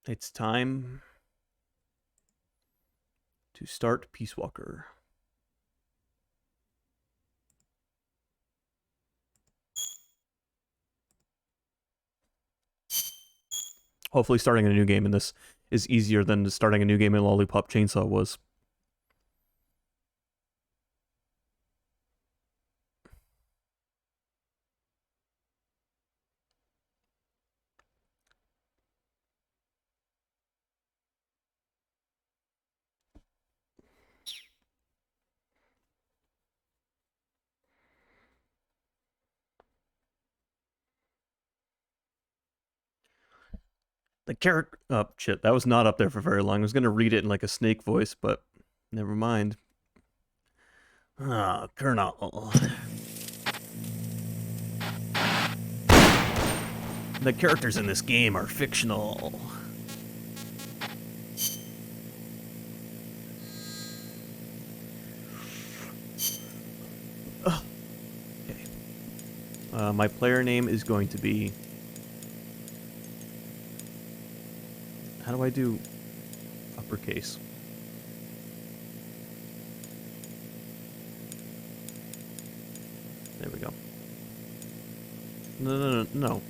It's time to start Peace Walker. Hopefully starting a new game in this is easier than starting a new game in Lollipop Chainsaw was. The character... Oh, shit. That was not up there for very long. I was going to read it in like a snake voice, but never mind. Ah, Colonel. The characters in this game are fictional. Okay. My player name is going to be... How do I do uppercase? There we go. No.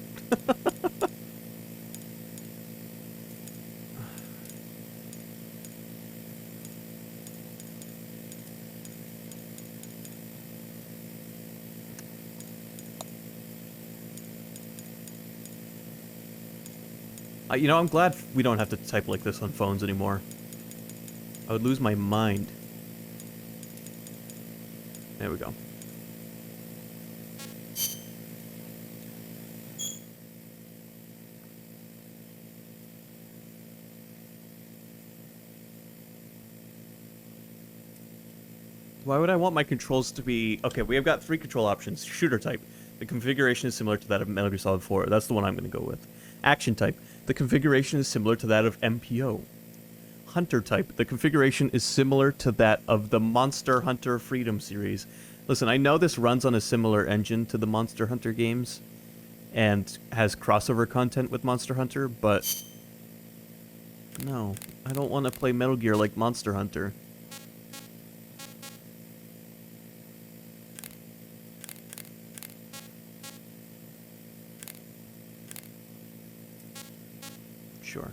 You know, I'm glad we don't have to type like this on phones anymore. I would lose my mind. There we go. Why would I want my controls to be... Okay, we have got 3 control options. Shooter type. The configuration is similar to that of Metal Gear Solid 4. That's the one I'm going to go with. Action type. The configuration is similar to that of MPO. Hunter type. The configuration is similar to that of the Monster Hunter Freedom series. Listen, I know this runs on a similar engine to the Monster Hunter games and has crossover content with Monster Hunter, but no, I don't want to play Metal Gear like Monster Hunter. Sure.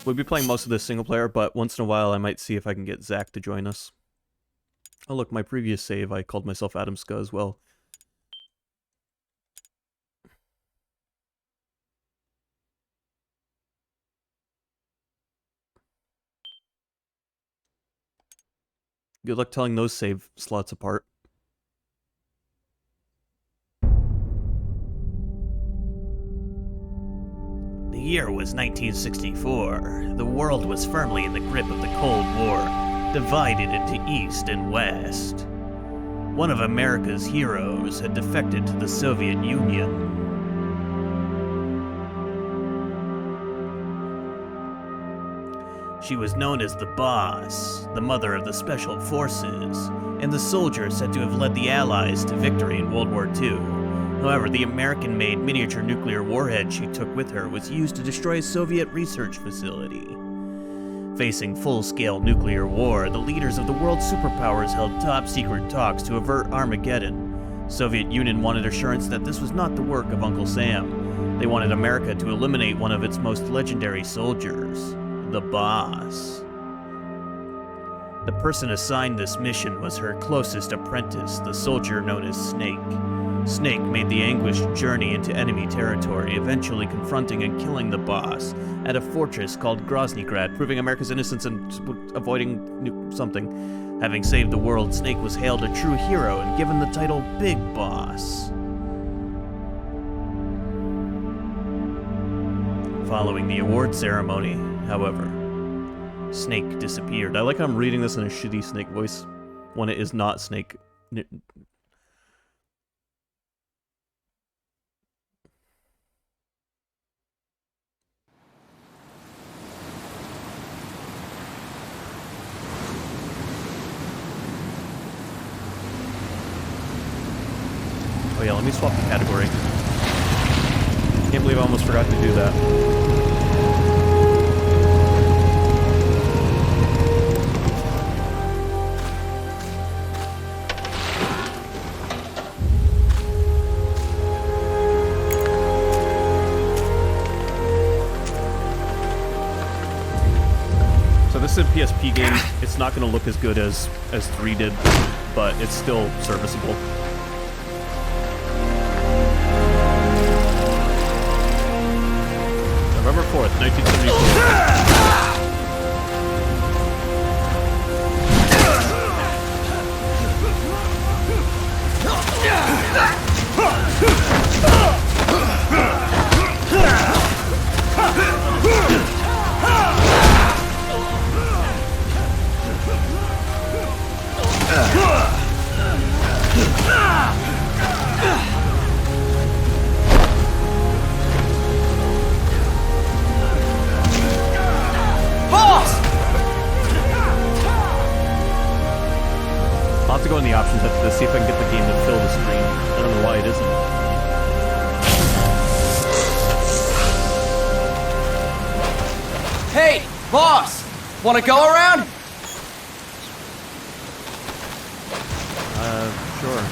We'll be playing most of this single player, but once in a while I might see if I can get Zach to join us. Oh look, my previous save, I called myself Adam Ska as well. Good luck telling those save slots apart. The year was 1964. The world was firmly in the grip of the Cold War, divided into East and West. One of America's heroes had defected to the Soviet Union. She was known as the Boss, the mother of the Special Forces, and the soldier said to have led the Allies to victory in World War II. However, the American-made miniature nuclear warhead she took with her was used to destroy a Soviet research facility. Facing full-scale nuclear war, the leaders of the world's superpowers held top-secret talks to avert Armageddon. The Soviet Union wanted assurance that this was not the work of Uncle Sam. They wanted America to eliminate one of its most legendary soldiers, the Boss. The person assigned this mission was her closest apprentice, the soldier known as Snake. Snake made the anguished journey into enemy territory, eventually confronting and killing the Boss at a fortress called Groznygrad, proving America's innocence and avoiding something. Having saved the world, Snake was hailed a true hero and given the title Big Boss. Following the award ceremony, however, Snake disappeared. I like how I'm reading this in a shitty Snake voice when it is not Snake. Oh yeah, let me swap the category. Can't believe I almost forgot to do that. this is a PSP game, it's not going to look as good as 3 did, but it's still serviceable. November 4th, 1974. I'll have to go in the options after this, see if I can get the game to fill the screen. I don't know why it isn't. Hey, boss! Wanna go around? Sure.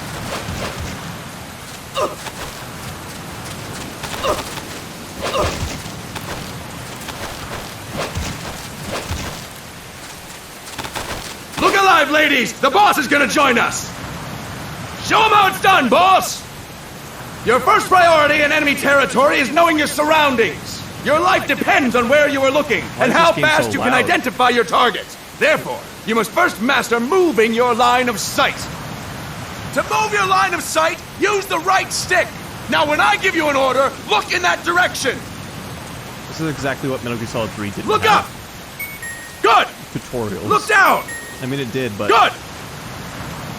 Look alive, ladies! The boss is gonna join us! Show him how it's done, boss! Your first priority in enemy territory is knowing your surroundings. Your life depends on where you are looking and how fast you can identify your targets. Therefore, you must first master moving your line of sight. To move your line of sight, use the right stick. Now, when I give you an order, look in that direction. This is exactly what Metal Gear Solid 3 did. Look up! Good! Tutorials. Look down! I mean, it did, but... Good!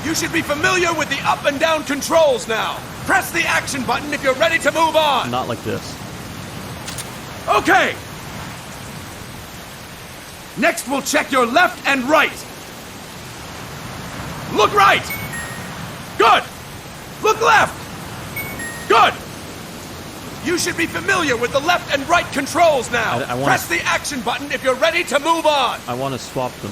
You should be familiar with the up and down controls now. Press the action button if you're ready to move on. Not like this. Okay! Next, we'll check your left and right. Look right! Good! Look left! Good! You should be familiar with the left and right controls now. Press the action button if you're ready to move on. I want to swap them.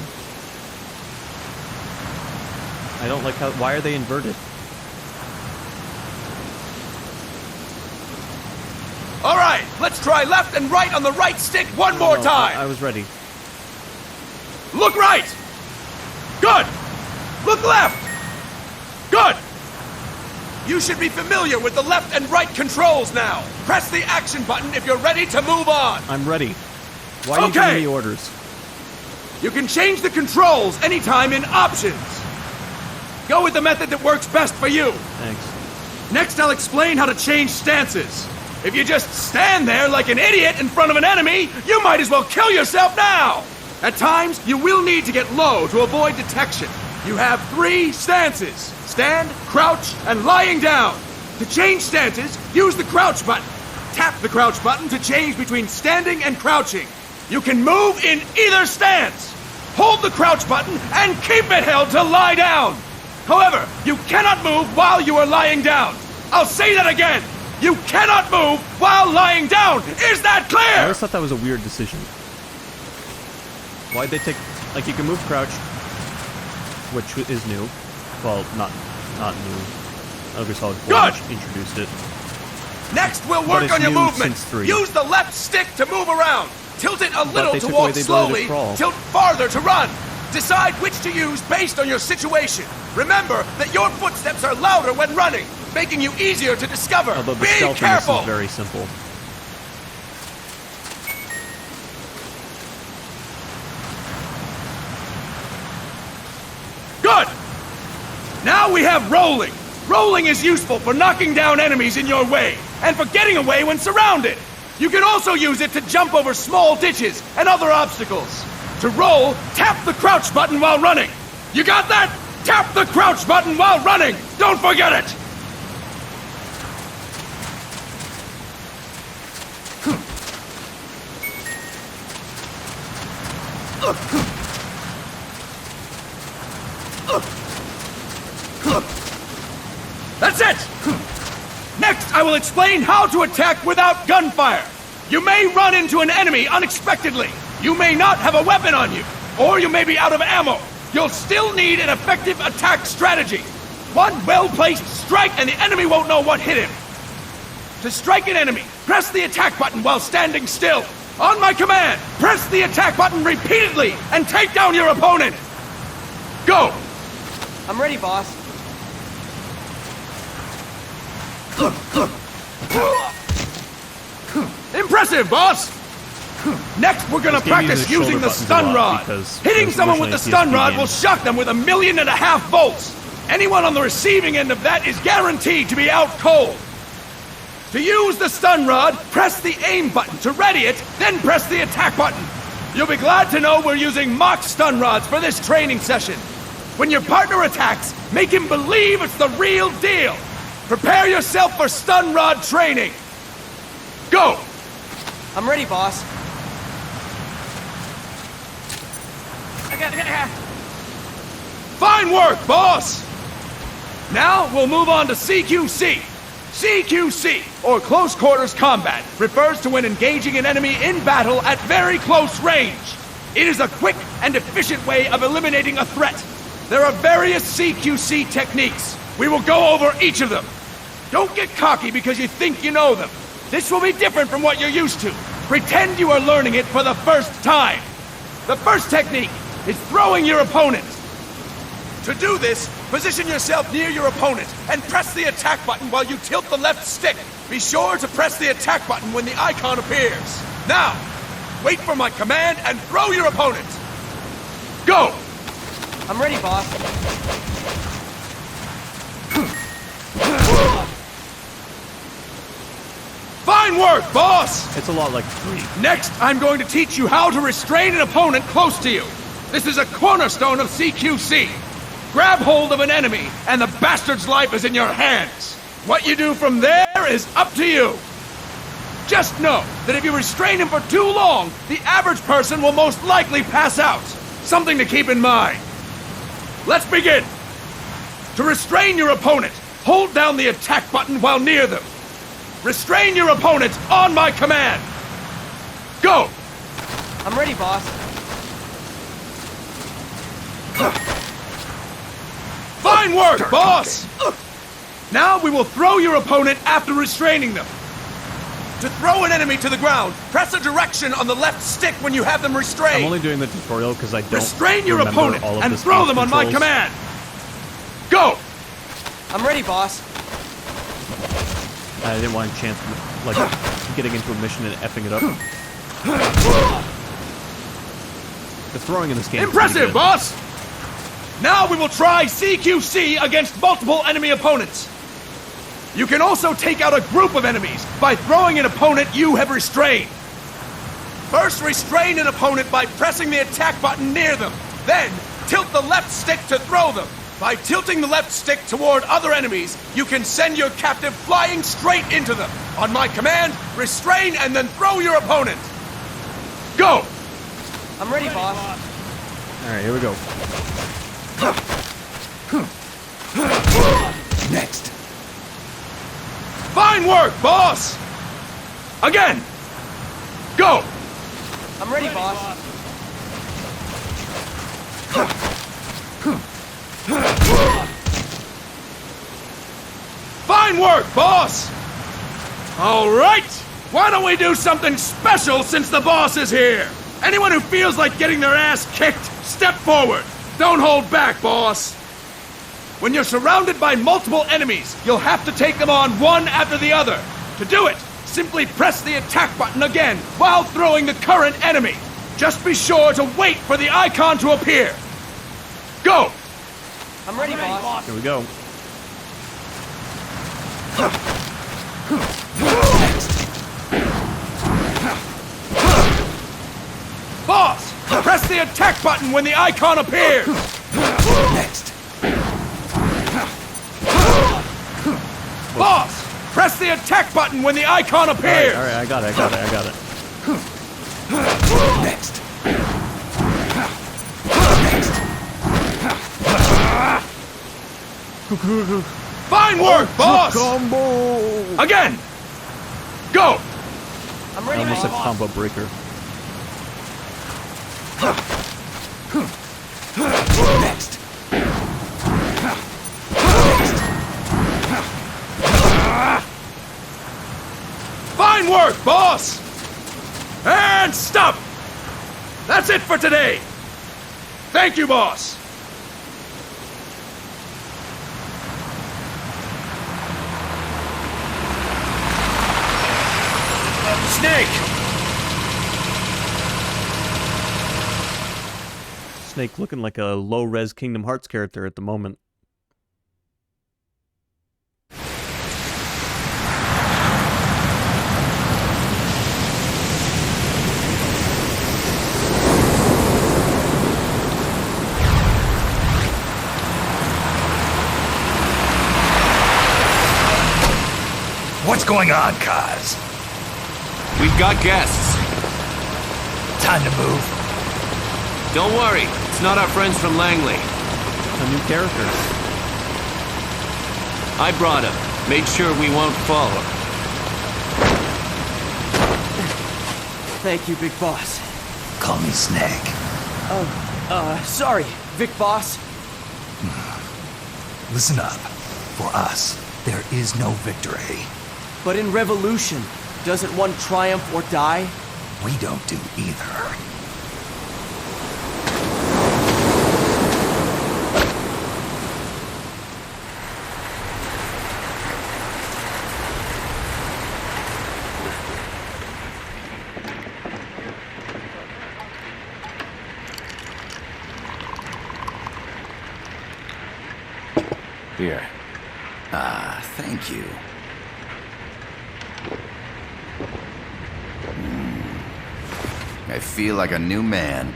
I don't like how... Why are they inverted? All right, let's try left and right on the right stick one more time. I was ready. Look right! Good! Look left! Good! You should be familiar with the left and right controls now. Press the action button if you're ready to move on. I'm ready. Why are you giving me orders? You can change the controls anytime in options. Go with the method that works best for you. Thanks. Next, I'll explain how to change stances. If you just stand there like an idiot in front of an enemy, you might as well kill yourself now. At times, you will need to get low to avoid detection. You have 3 stances: stand, crouch, and lying down. To change stances, use the crouch button. Tap the crouch button to change between standing and crouching. You can move in either stance. Hold the crouch button and keep it held to lie down. However, you cannot move while you are lying down. I'll say that again. You cannot move while lying down. Is that clear? I always thought that was a weird decision. Why'd they take... Like, you can move crouch, which is new. Well, not new. Metal Gear Solid 4 introduced it. Next, we'll work on your movement. Use the left stick to move around. Tilt it a little to walk slowly. Tilt farther to run. Decide which to use based on your situation. Remember that your footsteps are louder when running, making you easier to discover. Although the Be careful. is very simple. Good! Now we have rolling. Rolling is useful for knocking down enemies in your way, and for getting away when surrounded. You can also use it to jump over small ditches and other obstacles. To roll, tap the crouch button while running. You got that? Tap the crouch button while running! Don't forget it! That's it! Next, I will explain how to attack without gunfire. You may run into an enemy unexpectedly. You may not have a weapon on you, or you may be out of ammo. You'll still need an effective attack strategy. One well-placed strike and the enemy won't know what hit him. To strike an enemy, press the attack button while standing still. On my command, press the attack button repeatedly and take down your opponent! Go! I'm ready, boss. Impressive, boss! Next, we're gonna This game practice uses using the shoulder buttons a stun lot rod. because Hitting there's someone with the originally a stun PSP rod game. will shock them with 1.5 million volts. Anyone on the receiving end of that is guaranteed to be out cold. To use the stun rod, press the aim button to ready it, then press the attack button. You'll be glad to know we're using mock stun rods for this training session. When your partner attacks, make him believe it's the real deal. Prepare yourself for stun rod training. Go! I'm ready, boss. Fine work, boss! Now we'll move on to CQC. CQC, or Close Quarters Combat, refers to when engaging an enemy in battle at very close range. It is a quick and efficient way of eliminating a threat. There are various CQC techniques. We will go over each of them. Don't get cocky because you think you know them. This will be different from what you're used to. Pretend you are learning it for the first time. The first technique is throwing your opponent. To do this, position yourself near your opponent and press the attack button while you tilt the left stick. Be sure to press the attack button when the icon appears. Now, wait for my command and throw your opponent. Go! I'm ready, boss. Fine work, boss! It's a lot like 3. Next, I'm going to teach you how to restrain an opponent close to you. This is a cornerstone of CQC. Grab hold of an enemy, and the bastard's life is in your hands. What you do from there is up to you. Just know that if you restrain him for too long, the average person will most likely pass out. Something to keep in mind. Let's begin. To restrain your opponent, hold down the attack button while near them. Restrain your opponent on my command. Go! I'm ready, boss. Fine work, boss! Now we will throw your opponent after restraining them. To throw an enemy to the ground, press a direction on the left stick when you have them restrained. I'm only doing the tutorial because I don't Restrain your remember opponent all of and the throw speed them on my controls. command. Go! I'm ready, boss. I didn't want a chance of, like, getting into a mission and effing it up. The throwing in this game is pretty Impressive, good. boss! Now we will try CQC against multiple enemy opponents. You can also take out a group of enemies by throwing an opponent you have restrained. First, restrain an opponent by pressing the attack button near them. Then, tilt the left stick to throw them. By tilting the left stick toward other enemies, you can send your captive flying straight into them. On my command, restrain and then throw your opponent. Go! I'm ready, boss. Alright, here we go. Next. Fine work, boss! Again! Go! I'm ready, boss. Fine work, boss! All right! Why don't we do something special since the boss is here? Anyone who feels like getting their ass kicked, step forward. Don't hold back, boss. When you're surrounded by multiple enemies, you'll have to take them on one after the other. To do it, simply press the attack button again while throwing the current enemy. Just be sure to wait for the icon to appear. Go! I'm ready, boss. Here we go. Boss, press the attack button when the icon appears. Next. Boss, press the attack button when the icon appears. Alright, I got it. Next. Fine work, boss. Combo! Again. Go. I'm I ready, almost said boss. combo breaker. Next. Fine work, boss. And stop! That's it for today! Thank you, boss! Snake! Snake looking like a low-res Kingdom Hearts character at the moment. What's going on, Kaz? We've got guests. Time to move. Don't worry, it's not our friends from Langley. A new character. I brought him. Made sure we won't fall. Thank you, Big Boss. Call me Snake. Sorry, Vic Boss. Listen up. For us, there is no victory. But in Revolution, doesn't one triumph or die? We don't do either. Here. Thank you. I feel like a new man.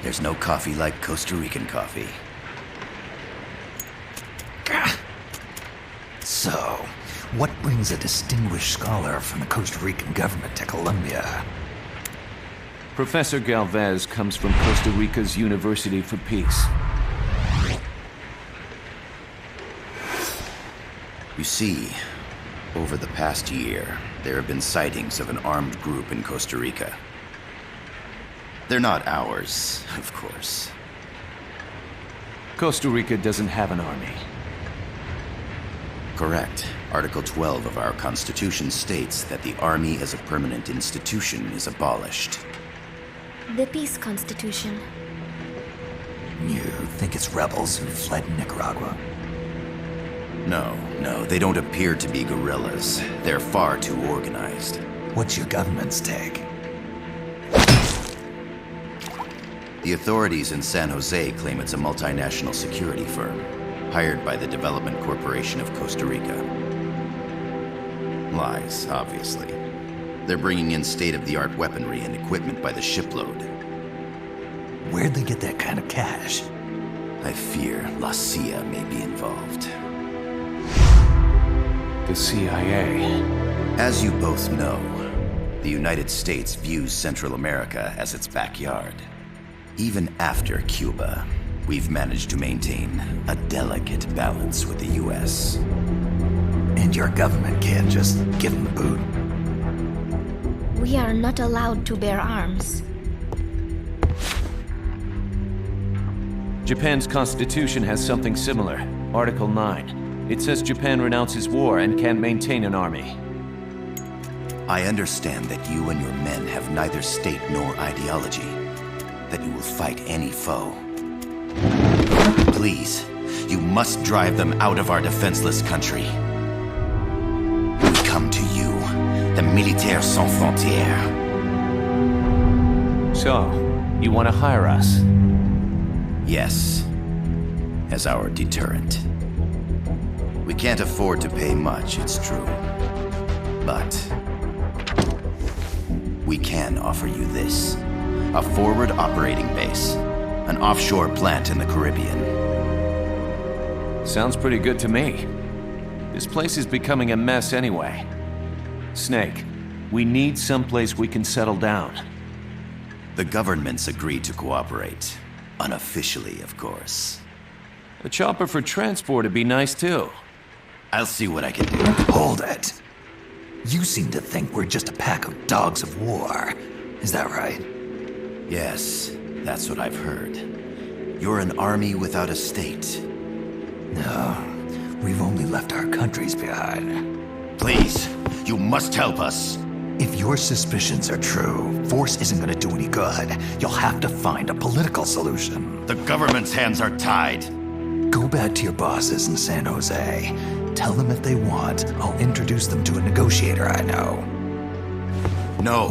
There's no coffee like Costa Rican coffee. So, what brings a distinguished scholar from the Costa Rican government to Colombia? Professor Galvez comes from Costa Rica's University for Peace. You see, over the past year, there have been sightings of an armed group in Costa Rica. They're not ours, of course. Costa Rica doesn't have an army. Correct. Article 12 of our Constitution states that the Army as a permanent institution is abolished. The Peace Constitution. You think it's rebels who fled Nicaragua? No, they don't appear to be guerrillas. They're far too organized. What's your government's take? The authorities in San Jose claim it's a multinational security firm, hired by the Development Corporation of Costa Rica. Lies, obviously. They're bringing in state-of-the-art weaponry and equipment by the shipload. Where'd they get that kind of cash? I fear La CIA may be involved. The CIA. As you both know, the United States views Central America as its backyard. Even after Cuba, we've managed to maintain a delicate balance with the US. And your government can't just give them the boot? We are not allowed to bear arms. Japan's constitution has something similar. Article 9. It says Japan renounces war and can maintain an army. I understand that you and your men have neither state nor ideology. That you will fight any foe. Please, you must drive them out of our defenseless country. We come to you, the Militaires Sans Frontières. So, you want to hire us? Yes, as our deterrent. We can't afford to pay much, it's true. But we can offer you this. A forward operating base. An offshore plant in the Caribbean. Sounds pretty good to me. This place is becoming a mess anyway. Snake, we need someplace we can settle down. The governments agreed to cooperate. Unofficially, of course. A chopper for transport would be nice too. I'll see what I can do. Hold it. You seem to think we're just a pack of dogs of war. Is that right? Yes, that's what I've heard. You're an army without a state. No, we've only left our countries behind. Please, you must help us. If your suspicions are true, force isn't going to do any good. You'll have to find a political solution. The government's hands are tied. Go back to your bosses in San Jose. Tell them if they want, I'll introduce them to a negotiator I know. No.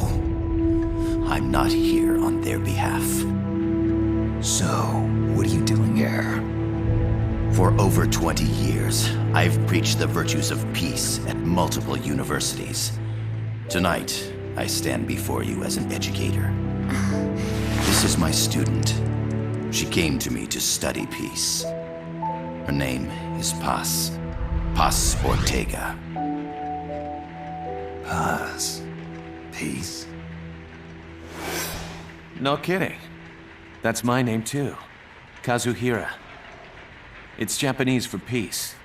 I'm not here on their behalf. So, what are you doing here? For over 20 years, I've preached the virtues of peace at multiple universities. Tonight, I stand before you as an educator. This is my student. She came to me to study peace. Her name is Paz. Paz Ortega. Paz. Peace. No kidding. That's my name too. Kazuhira. It's Japanese for peace.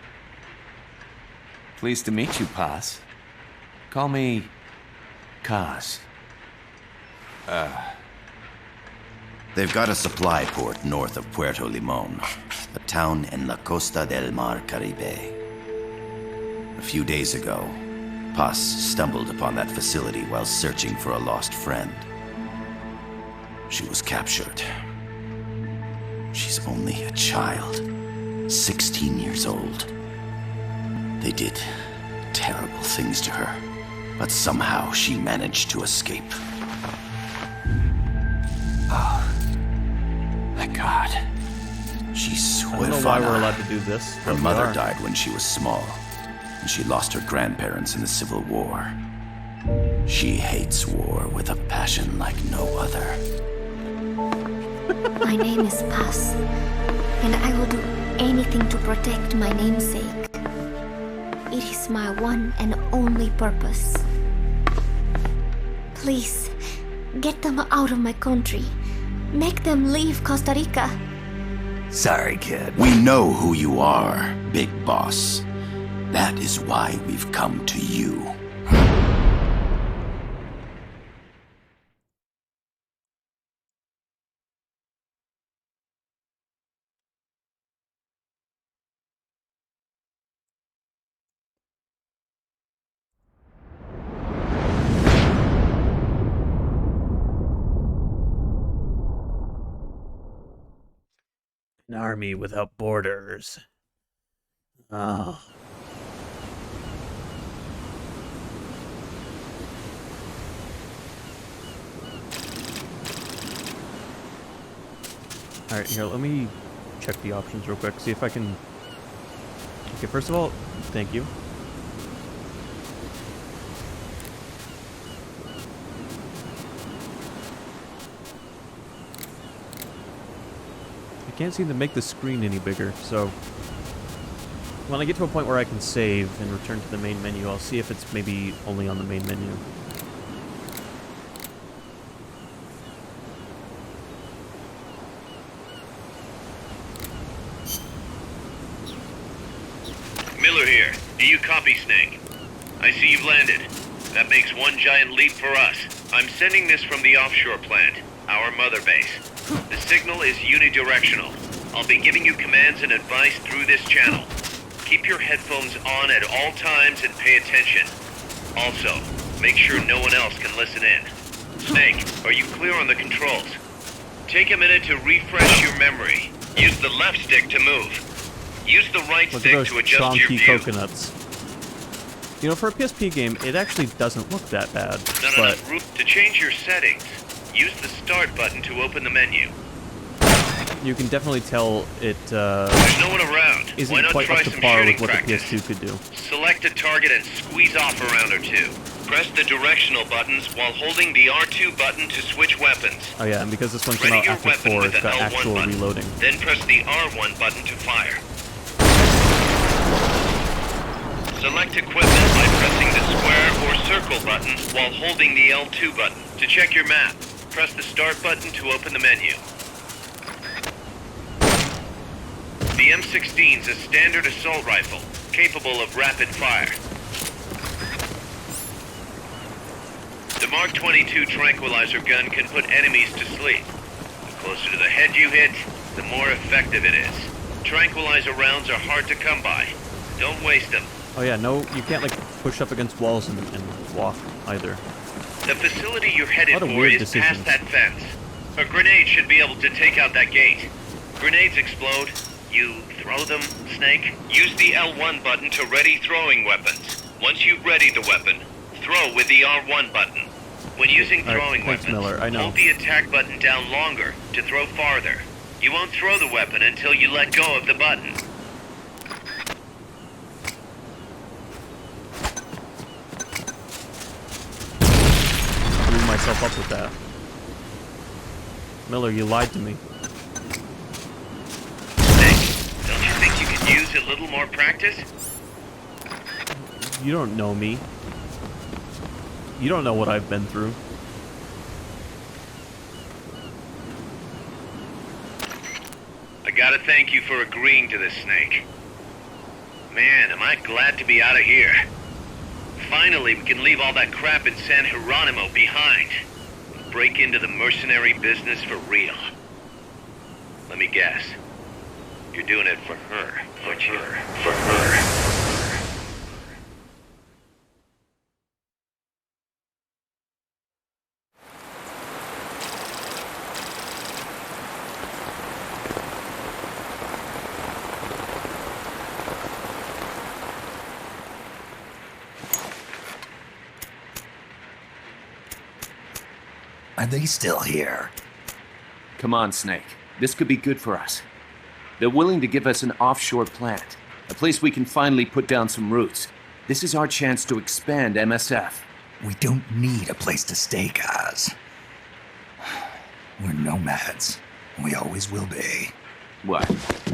Pleased to meet you, Paz. Call me Kaz. They've got a supply port north of Puerto Limon, a town in La Costa del Mar Caribe. A few days ago, Paz stumbled upon that facility while searching for a lost friend. She was captured. She's only a child, 16 years old. They did terrible things to her, but somehow she managed to escape. Thank God. She's I don't know why we're allowed to do this. Her but we mother are. died when she was small, and she lost her grandparents in the Civil War. She hates war with a passion like no other. My name is Paz, and I will do anything to protect my namesake. It is my one and only purpose. Please, get them out of my country. Make them leave Costa Rica. Sorry, kid. We know who you are, Big Boss. That is why we've come to you. An army without borders. Oh. Alright, here, let me check the options real quick, see if I can... Okay, first of all, thank you. I can't seem to make the screen any bigger, so... When I get to a point where I can save and return to the main menu, I'll see if it's maybe only on the main menu. Miller here. Do you copy, Snake? I see you've landed. That makes one giant leap for us. I'm sending this from the offshore plant, our mother base. The signal is unidirectional. I'll be giving you commands and advice through this channel. Keep your headphones on at all times and pay attention. Also, make sure no one else can listen in. Snake, are you clear on the controls? Take a minute to refresh your memory. Use the left stick to move. Use the right Look at stick those to adjust your chonky view. coconuts. You know, for a PSP game, it actually doesn't look that bad, Not but... enough room to change your settings. Use the start button to open the menu. You can definitely tell it There's no one around. Why isn't not quite try up to some par shooting with what practice? the PS2 could do. Select a target and squeeze off a round or two. Press the directional buttons while holding the R2 button to switch weapons. Oh yeah, and because this one came Ready out your after weapon 4, with it's the got L1 actual button. reloading. Then press the R1 button to fire. Select equipment by pressing the square or circle button while holding the L2 button. To check your map, press the start button to open the menu. The M16's a standard assault rifle, capable of rapid fire. The Mark 22 tranquilizer gun can put enemies to sleep. The closer to the head you hit, the more effective it is. Tranquilizer rounds are hard to come by. Don't waste them. Oh yeah, no, you can't like push up against walls and walk either. The facility you're headed What a for weird is decisions. past that fence. A grenade should be able to take out that gate. Grenades explode. You throw them, Snake? Use the L1 button to ready throwing weapons. Once you've readied the weapon, throw with the R1 button. When using All right, throwing thanks, weapons, Miller, I know. hold the attack button down longer to throw farther. You won't throw the weapon until you let go of the button. Blew myself up with that. Miller, you lied to me. Snake, don't you think you could use a little more practice? You don't know me. You don't know what I've been through. I gotta thank you for agreeing to this, Snake. Man, am I glad to be out of here. Finally, we can leave all that crap in San Geronimo behind. And break into the mercenary business for real. Let me guess. You're doing it for her, aren't you? For her. Are they still here? Come on, Snake. This could be good for us. They're willing to give us an offshore plant, a place we can finally put down some roots. This is our chance to expand MSF. We don't need a place to stay, guys. We're nomads. We always will be. What?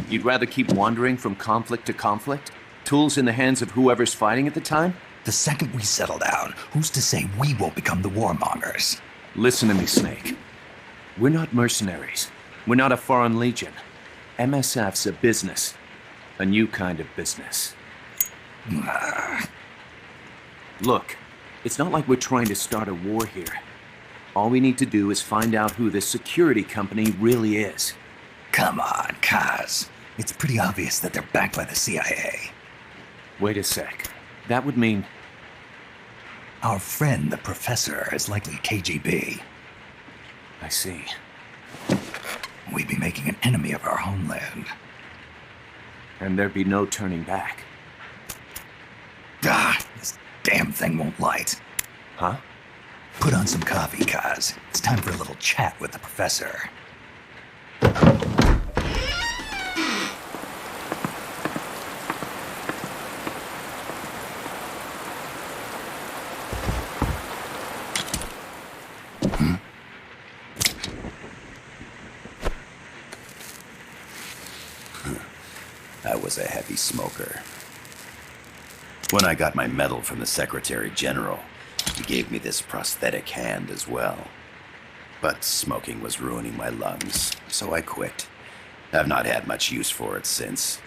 You'd rather keep wandering from conflict to conflict? Tools in the hands of whoever's fighting at the time? The second we settle down, who's to say we won't become the warmongers? Listen to me, Snake. We're not mercenaries. We're not a foreign legion. MSF's a business. A new kind of business. Look, it's not like we're trying to start a war here. All we need to do is find out who this security company really is. Come on, Kaz. It's pretty obvious that they're backed by the CIA. Wait a sec. That would mean... Our friend, the professor, is likely KGB. I see. We'd be making an enemy of our homeland. And there'd be no turning back. This damn thing won't light. Huh? Put on some coffee, Kaz. It's time for a little chat with the professor. I was a heavy smoker. When I got my medal from the Secretary General, he gave me this prosthetic hand as well. But smoking was ruining my lungs, so I quit. I've not had much use for it since.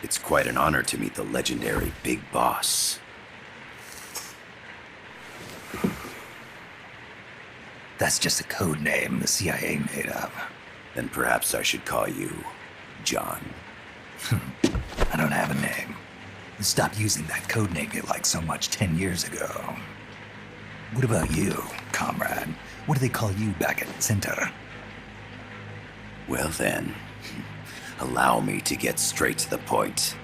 It's quite an honor to meet the legendary Big Boss. That's just a code name the CIA made up. Then perhaps I should call you John. I don't have a name. Stop using that code name you liked so much 10 years ago. What about you, comrade? What do they call you back at Center? Well then, allow me to get straight to the point.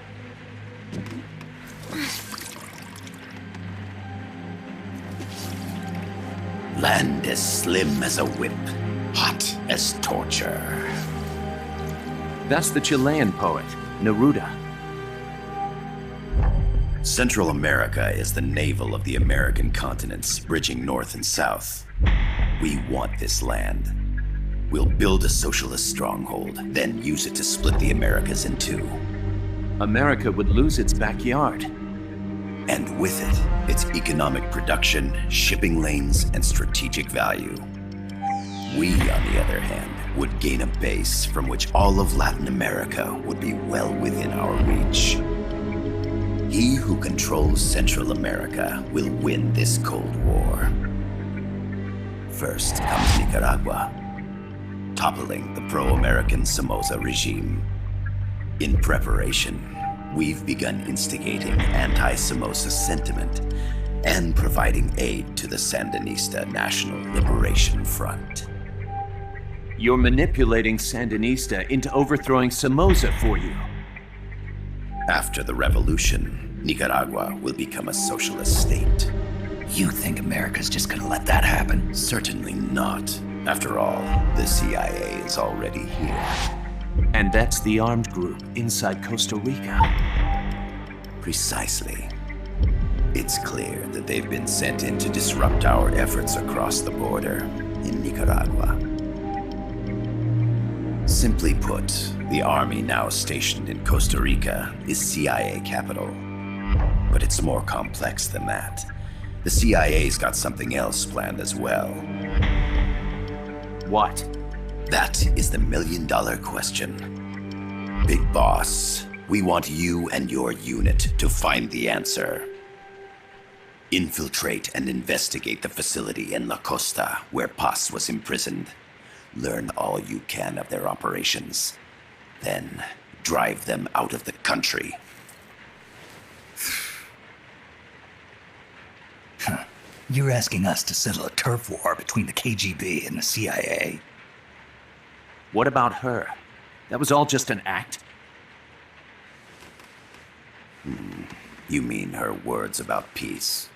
Land as slim as a whip, hot as torture. That's the Chilean poet, Neruda. Central America is the navel of the American continents, bridging north and south. We want this land. We'll build a socialist stronghold, then use it to split the Americas in two. America would lose its backyard. And with it, its economic production, shipping lanes, and strategic value. We, on the other hand, would gain a base from which all of Latin America would be well within our reach. He who controls Central America will win this Cold War. First comes Nicaragua, toppling the pro-American Somoza regime. In preparation, we've begun instigating anti-Somoza sentiment and providing aid to the Sandinista National Liberation Front. You're manipulating Sandinista into overthrowing Somoza for you. After the revolution, Nicaragua will become a socialist state. You think America's just gonna let that happen? Certainly not. After all, the CIA is already here. And that's the armed group inside Costa Rica. Precisely. It's clear that they've been sent in to disrupt our efforts across the border in Nicaragua. Simply put, the army now stationed in Costa Rica is CIA capital. But it's more complex than that. The CIA's got something else planned as well. What? That is the million-dollar question. Big Boss, we want you and your unit to find the answer. Infiltrate and investigate the facility in La Costa where Paz was imprisoned. Learn all you can of their operations. Then, drive them out of the country. You're asking us to settle a turf war between the KGB and the CIA? What about her? That was all just an act? You mean her words about peace?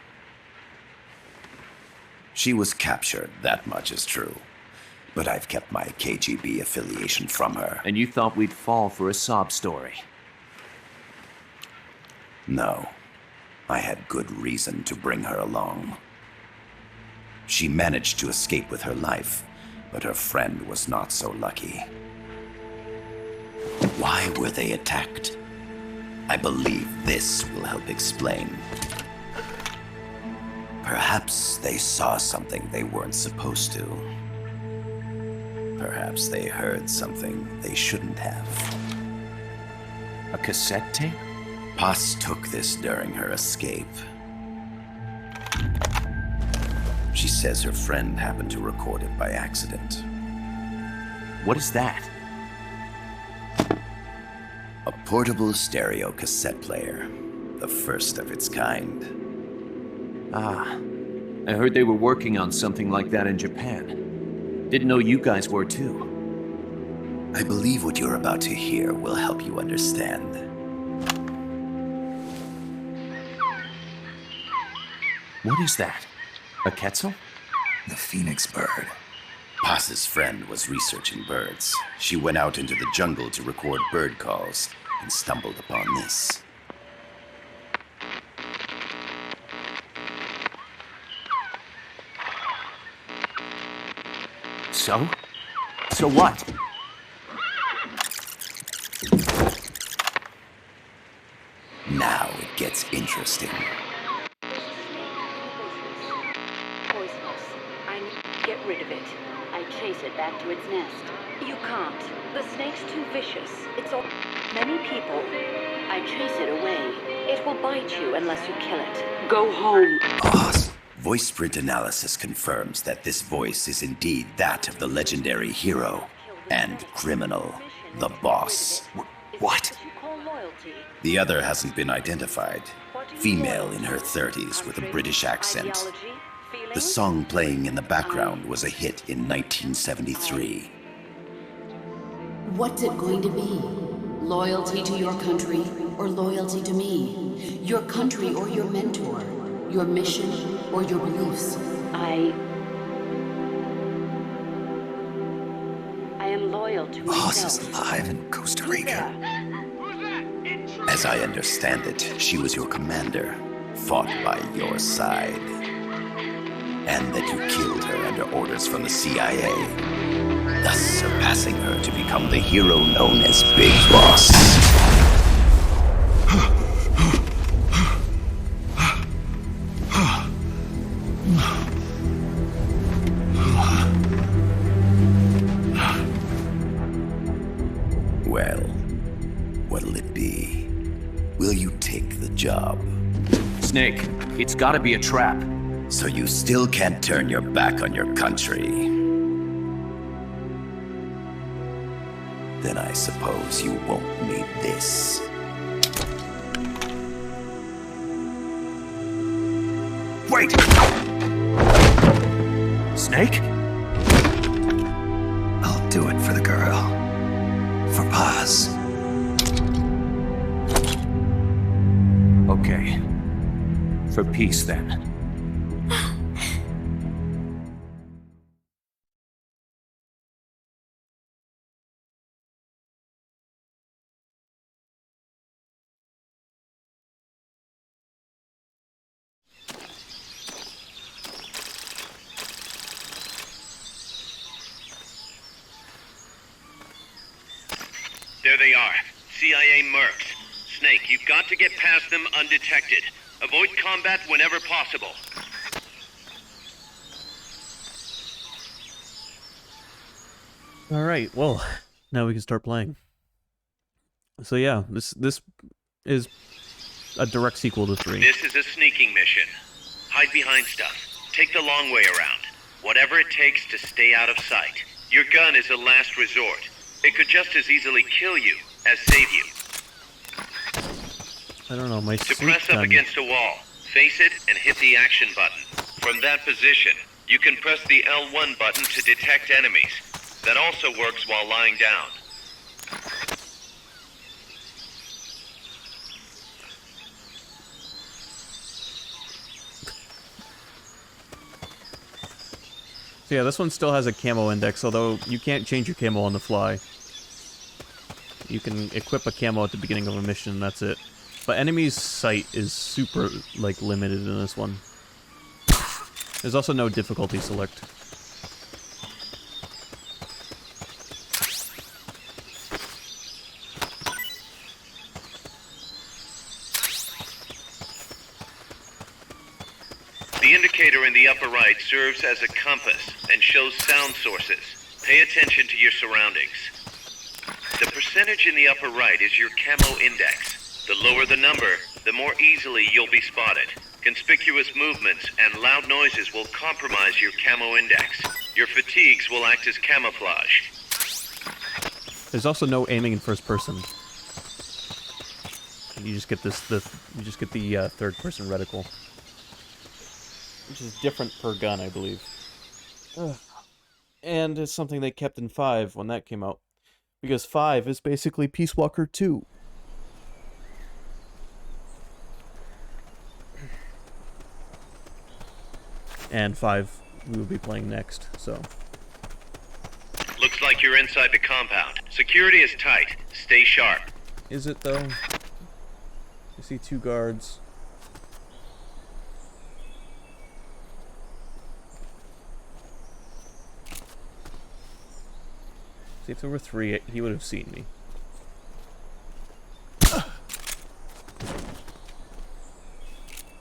She was captured, that much is true. But I've kept my KGB affiliation from her. And you thought we'd fall for a sob story? No. I had good reason to bring her along. She managed to escape with her life, but her friend was not so lucky. Why were they attacked? I believe this will help explain. Perhaps they saw something they weren't supposed to. Perhaps they heard something they shouldn't have. A cassette tape? Paz took this during her escape. She says her friend happened to record it by accident. What is that? A portable stereo cassette player. The first of its kind. Ah, I heard they were working on something like that in Japan. Didn't know you guys were too. I believe what you're about to hear will help you understand. What is that? A Quetzal? The phoenix bird. Paz's friend was researching birds. She went out into the jungle to record bird calls and stumbled upon this. So? So what? Now it gets interesting. Poisonous. I need to get rid of it. I chase it back to its nest. You can't. The snake's too vicious. It's all many people. I chase it away. It will bite you unless you kill it. Go home. Voice print analysis confirms that this voice is indeed that of the legendary hero and criminal, the Boss. What? The other hasn't been identified. Female in her 30s with a British accent. The song playing in the background was a hit in 1973. What's it going to be? Loyalty to your country or loyalty to me? Your country or your mentor? Your mission or your beliefs? I am loyal to Boss myself. is alive in Costa Rica. As I understand it, she was your commander, fought by your side. And that you killed her under orders from the CIA, thus surpassing her to become the hero known as Big Boss. Well, what'll it be? Will you take the job? Snake, it's gotta be a trap. So you still can't turn your back on your country? Then I suppose you won't need this. Wait! Snake? I'll do it for the girl. For Paz. Okay. For peace, then. There they are. CIA mercs. Snake, you've got to get past them undetected. Avoid combat whenever possible. Alright, well, now we can start playing. So yeah, this is a direct sequel to 3. This is a sneaking mission. Hide behind stuff. Take the long way around. Whatever it takes to stay out of sight. Your gun is a last resort. It could just as easily kill you as save you. I don't know, my To press up against a wall, face it and hit the action button. From that position, you can press the L1 button to detect enemies. That also works while lying down. So yeah, this one still has a camo index, although you can't change your camo on the fly. You can equip a camo at the beginning of a mission, and that's it. But enemies' sight is super, like, limited in this one. There's also no difficulty select. The indicator in the upper right serves as a compass and shows sound sources. Pay attention to your surroundings. The percentage in the upper right is your camo index. The lower the number, the more easily you'll be spotted. Conspicuous movements and loud noises will compromise your camo index. Your fatigues will act as camouflage. There's also no aiming in first person. You just get the third person reticle, which is different per gun, I believe. Ugh. And it's something they kept in 5 when that came out, because 5 is basically Peace Walker 2. And 5 we will be playing next, so. Looks like you're inside the compound. Security is tight. Stay sharp. Is it, though? I see 2 guards. See, if there were 3, he would have seen me.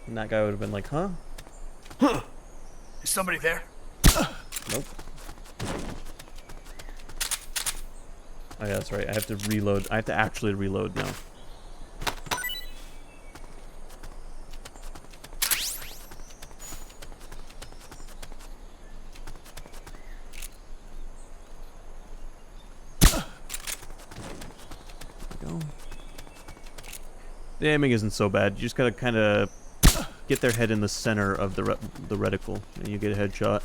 And that guy would have been like, huh? Is somebody there? Nope. Oh yeah, that's right. I have to reload. I have to actually reload now. There we go. The aiming isn't so bad. You just gotta kind of get their head in the center of the reticle, and you get a headshot.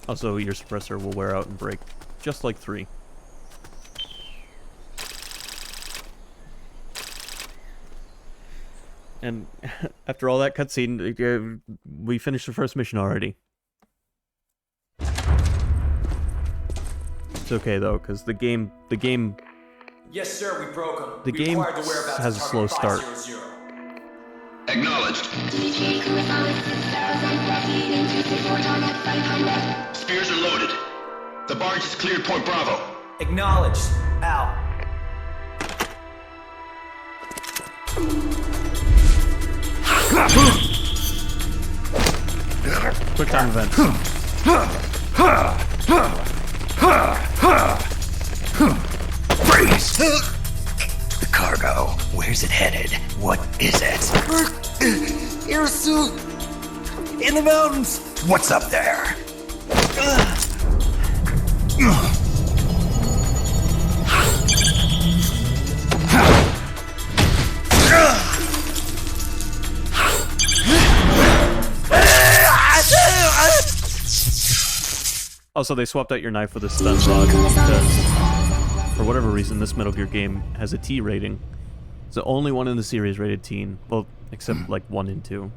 Also, your suppressor will wear out and break, just like 3. And after all that cutscene, we finished the first mission already. It's okay though, because the game. Yes, sir, we broke him. The game has a slow start. Acknowledged. Spears are loaded. The barge has cleared Point Bravo. Acknowledged. Out. Quick time events. Freeze! The cargo. Where's it headed? What is it? Airsuit! In the mountains! What's up there? Also, they swapped out your knife with a stun rod because, for whatever reason, this Metal Gear game has a T rating. It's the only one in the series rated teen. Well, except like 1 and 2.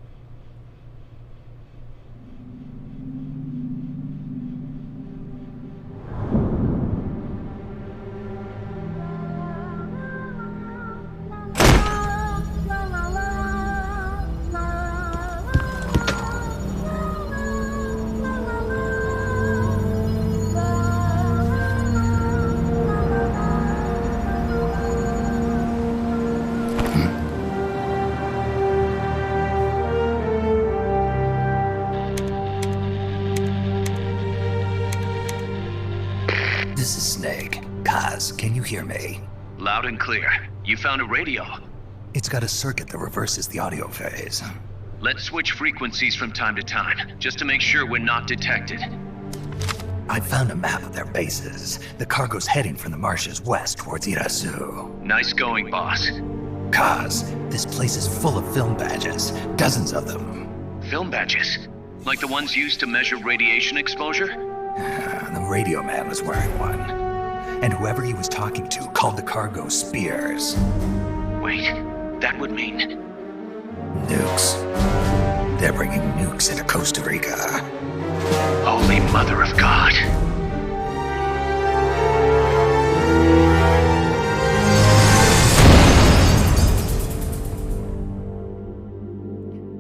This is Snake. Kaz, can you hear me? Loud and clear. You found a radio. It's got a circuit that reverses the audio phase. Let's switch frequencies from time to time, just to make sure we're not detected. I found a map of their bases. The cargo's heading from the marshes west towards Irasu. Nice going, boss. Kaz, this place is full of film badges. Dozens of them. Film badges? Like the ones used to measure radiation exposure? The radio man was wearing one. And whoever he was talking to called the cargo spears. Wait, that would mean... Nukes. They're bringing nukes into Costa Rica. Holy Mother of God.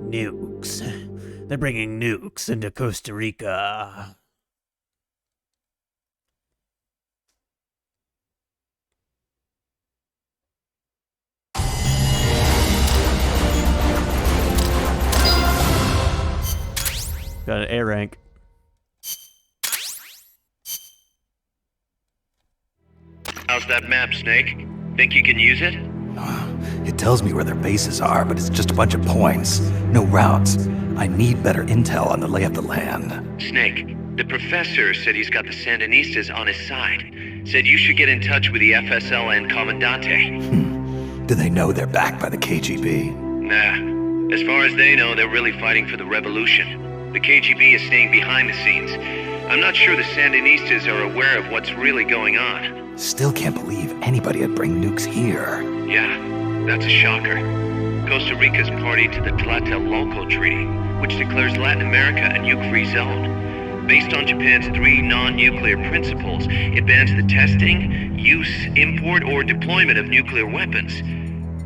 Nukes. They're bringing nukes into Costa Rica. Got an A rank. How's that map, Snake? Think you can use it? It tells me where their bases are, but it's just a bunch of points. No routes. I need better intel on the lay of the land. Snake, the professor said he's got the Sandinistas on his side. Said you should get in touch with the FSL and Comandante. Do they know they're backed by the KGB? Nah. As far as they know, they're really fighting for the revolution. The KGB is staying behind the scenes. I'm not sure the Sandinistas are aware of what's really going on. Still can't believe anybody would bring nukes here. Yeah, that's a shocker. Costa Rica's party to the Tlatelolco Treaty, which declares Latin America a nuke-free zone. Based on Japan's 3 non-nuclear principles, it bans the testing, use, import, or deployment of nuclear weapons.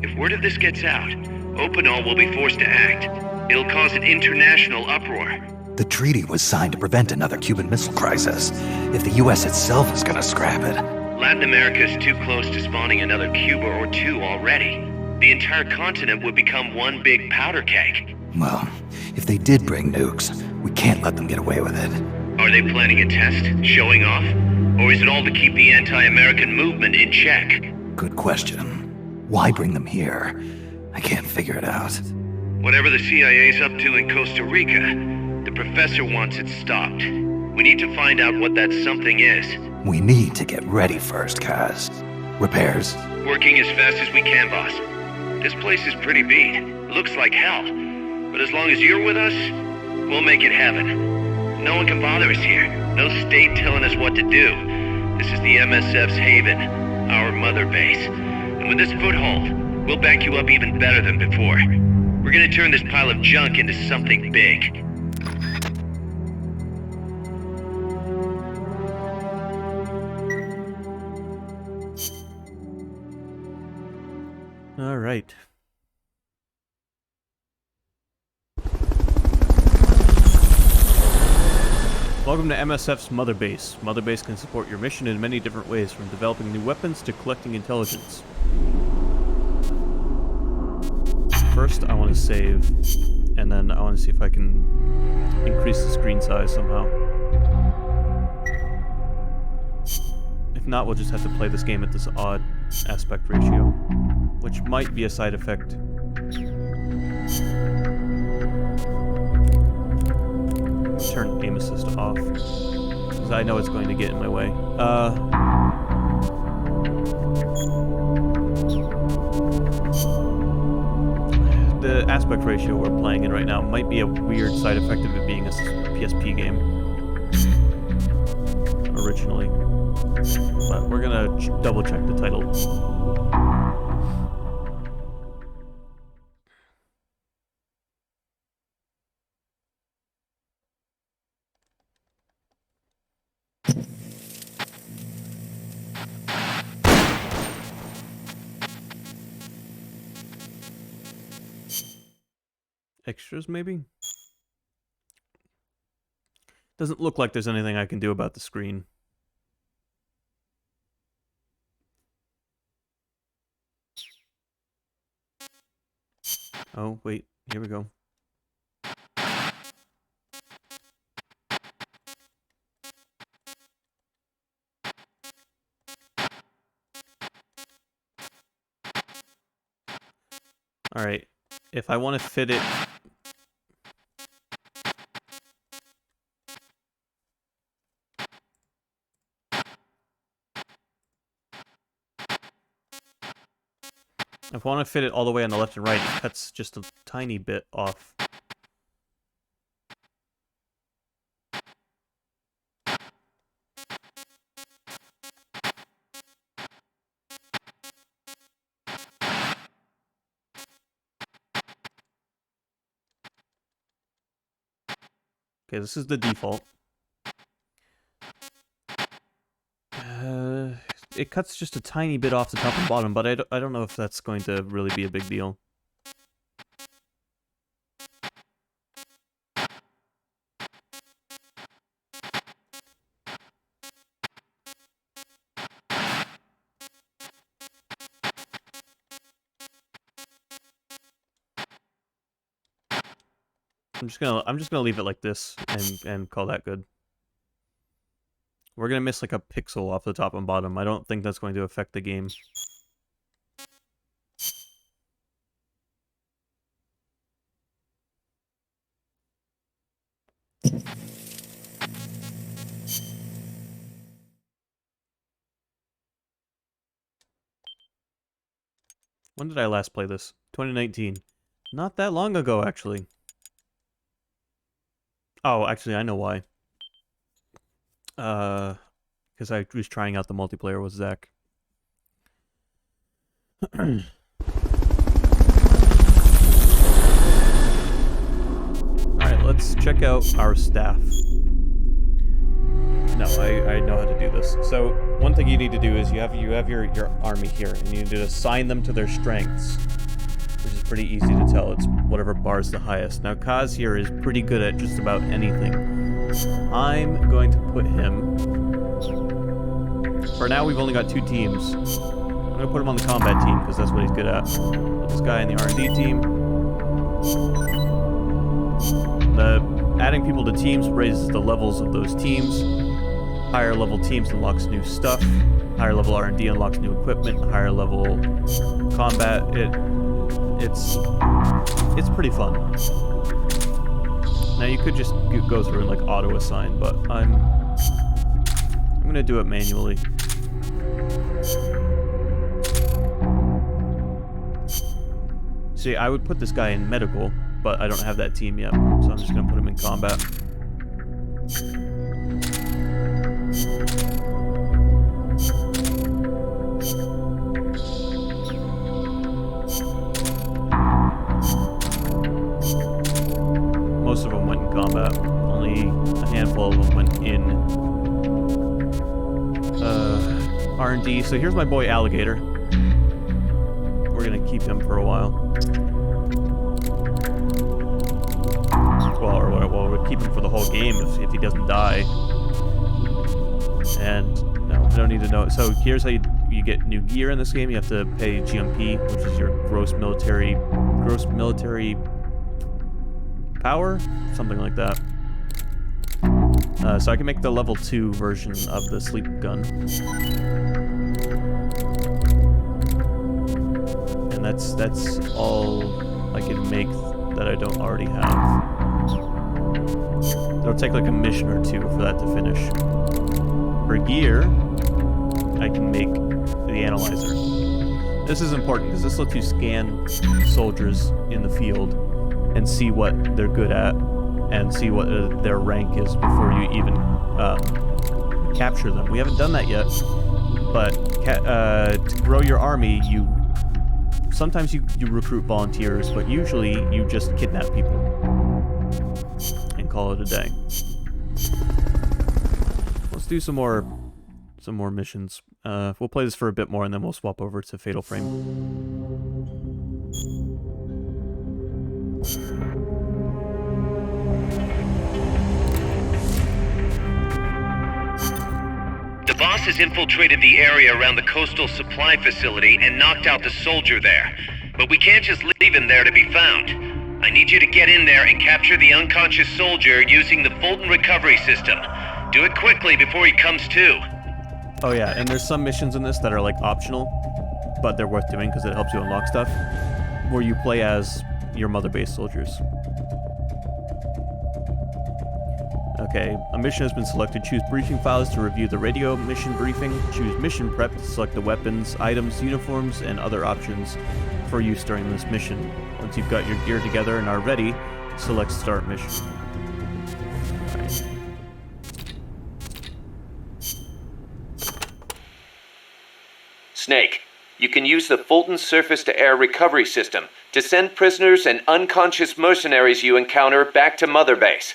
If word of this gets out, Opinol will be forced to act. It'll cause an international uproar. The treaty was signed to prevent another Cuban Missile Crisis. If the U.S. itself is gonna scrap it... Latin America is too close to spawning another Cuba or 2 already. The entire continent would become one big powder keg. Well, if they did bring nukes, we can't let them get away with it. Are they planning a test? Showing off? Or is it all to keep the anti-American movement in check? Good question. Why bring them here? I can't figure it out. Whatever the CIA's up to in Costa Rica, the professor wants it stopped. We need to find out what that something is. We need to get ready first, Kaz. Repairs? Working as fast as we can, boss. This place is pretty beat. Looks like hell. But as long as you're with us, we'll make it heaven. No one can bother us here. No state telling us what to do. This is the MSF's haven, our mother base. And with this foothold, we'll back you up even better than before. We're gonna turn this pile of junk into something big. All right. Welcome to MSF's Mother Base. Mother Base can support your mission in many different ways, from developing new weapons to collecting intelligence. First, I want to save, and then I want to see if I can increase the screen size somehow. If not, we'll just have to play this game at this odd aspect ratio, which might be a side effect. Turn aim assist off, because I know it's going to get in my way. The aspect ratio we're playing in right now might be a weird side effect of it being a PSP game. originally. But we're gonna double check the title. Extras, maybe? Doesn't look like there's anything I can do about the screen. Oh, wait. Here we go. Alright. If I want to fit it... If I want to fit it all the way on the left and right, it cuts just a tiny bit off. Okay, this is the default. It cuts just a tiny bit off the top and bottom, but I don't know if that's going to really be a big deal. I'm just gonna leave it like this and call that good. We're gonna miss like a pixel off the top and bottom. I don't think that's going to affect the game. When did I last play this? 2019. Not that long ago, actually. Oh, actually, I know why. Because I was trying out the multiplayer with Zach. Alright, let's check out our staff. No, I know how to do this. So, one thing you need to do is you have your army here, and you need to assign them to their strengths, which is pretty easy to tell. It's whatever bar is the highest. Now, Kaz here is pretty good at just about anything. I'm going to put him... For now, we've only got 2 teams. I'm going to put him on the combat team, because that's what he's good at. Put this guy in the R&D team. Adding people to teams raises the levels of those teams. Higher level teams unlocks new stuff. Higher level R&D unlocks new equipment. Higher level combat. It's pretty fun. Now you could just go through and like auto assign, but I'm gonna do it manually. See, I would put this guy in medical, but I don't have that team yet, so I'm just gonna put him in combat. Most of them went in combat. Only a handful of them went in R&D. So here's my boy Alligator. We're gonna keep him for a while. Well, we'll keep him for the whole game if he doesn't die. And no, I don't need to know. So here's how you get new gear in this game. You have to pay GMP, which is your gross military power, something like that. So I can make the level 2 version of the sleep gun. And that's all I can make that I don't already have. It'll take like a mission or 2 for that to finish. For gear, I can make the analyzer. This is important because this lets you scan soldiers in the field and see what they're good at and see what their rank is before you even capture them. We haven't done that yet, but to grow your army, sometimes you recruit volunteers, but usually you just kidnap people and call it a day. Let's do some more missions. We'll play this for a bit more, and then we'll swap over to Fatal Frame. The boss has infiltrated the area around the coastal supply facility and knocked out the soldier there. But we can't just leave him there to be found. I need you to get in there and capture the unconscious soldier using the Fulton recovery system. Do it quickly before he comes to. Oh yeah, and there's some missions in this that are like optional, but they're worth doing because it helps you unlock stuff, where you play as your mother base soldiers. Okay, a mission has been selected. Choose briefing files to review the radio mission briefing. Choose mission prep to select the weapons, items, uniforms, and other options for use during this mission. Once you've got your gear together and are ready, select start mission. Right. Snake, you can use the Fulton surface-to-air recovery system to send prisoners and unconscious mercenaries you encounter back to Mother Base.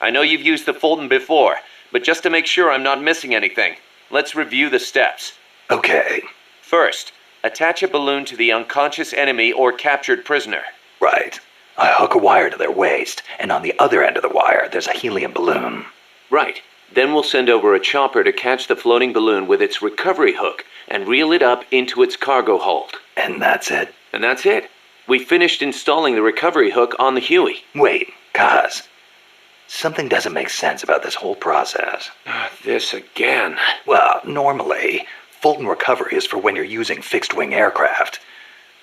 I know you've used the Fulton before, but just to make sure I'm not missing anything, let's review the steps. Okay. First, attach a balloon to the unconscious enemy or captured prisoner. Right. I hook a wire to their waist, and on the other end of the wire, there's a helium balloon. Right. Then we'll send over a chopper to catch the floating balloon with its recovery hook and reel it up into its cargo hold. And that's it? And that's it. We finished installing the recovery hook on the Huey. Wait, Kaz. Something doesn't make sense about this whole process. This again. Well, normally, Fulton recovery is for when you're using fixed-wing aircraft.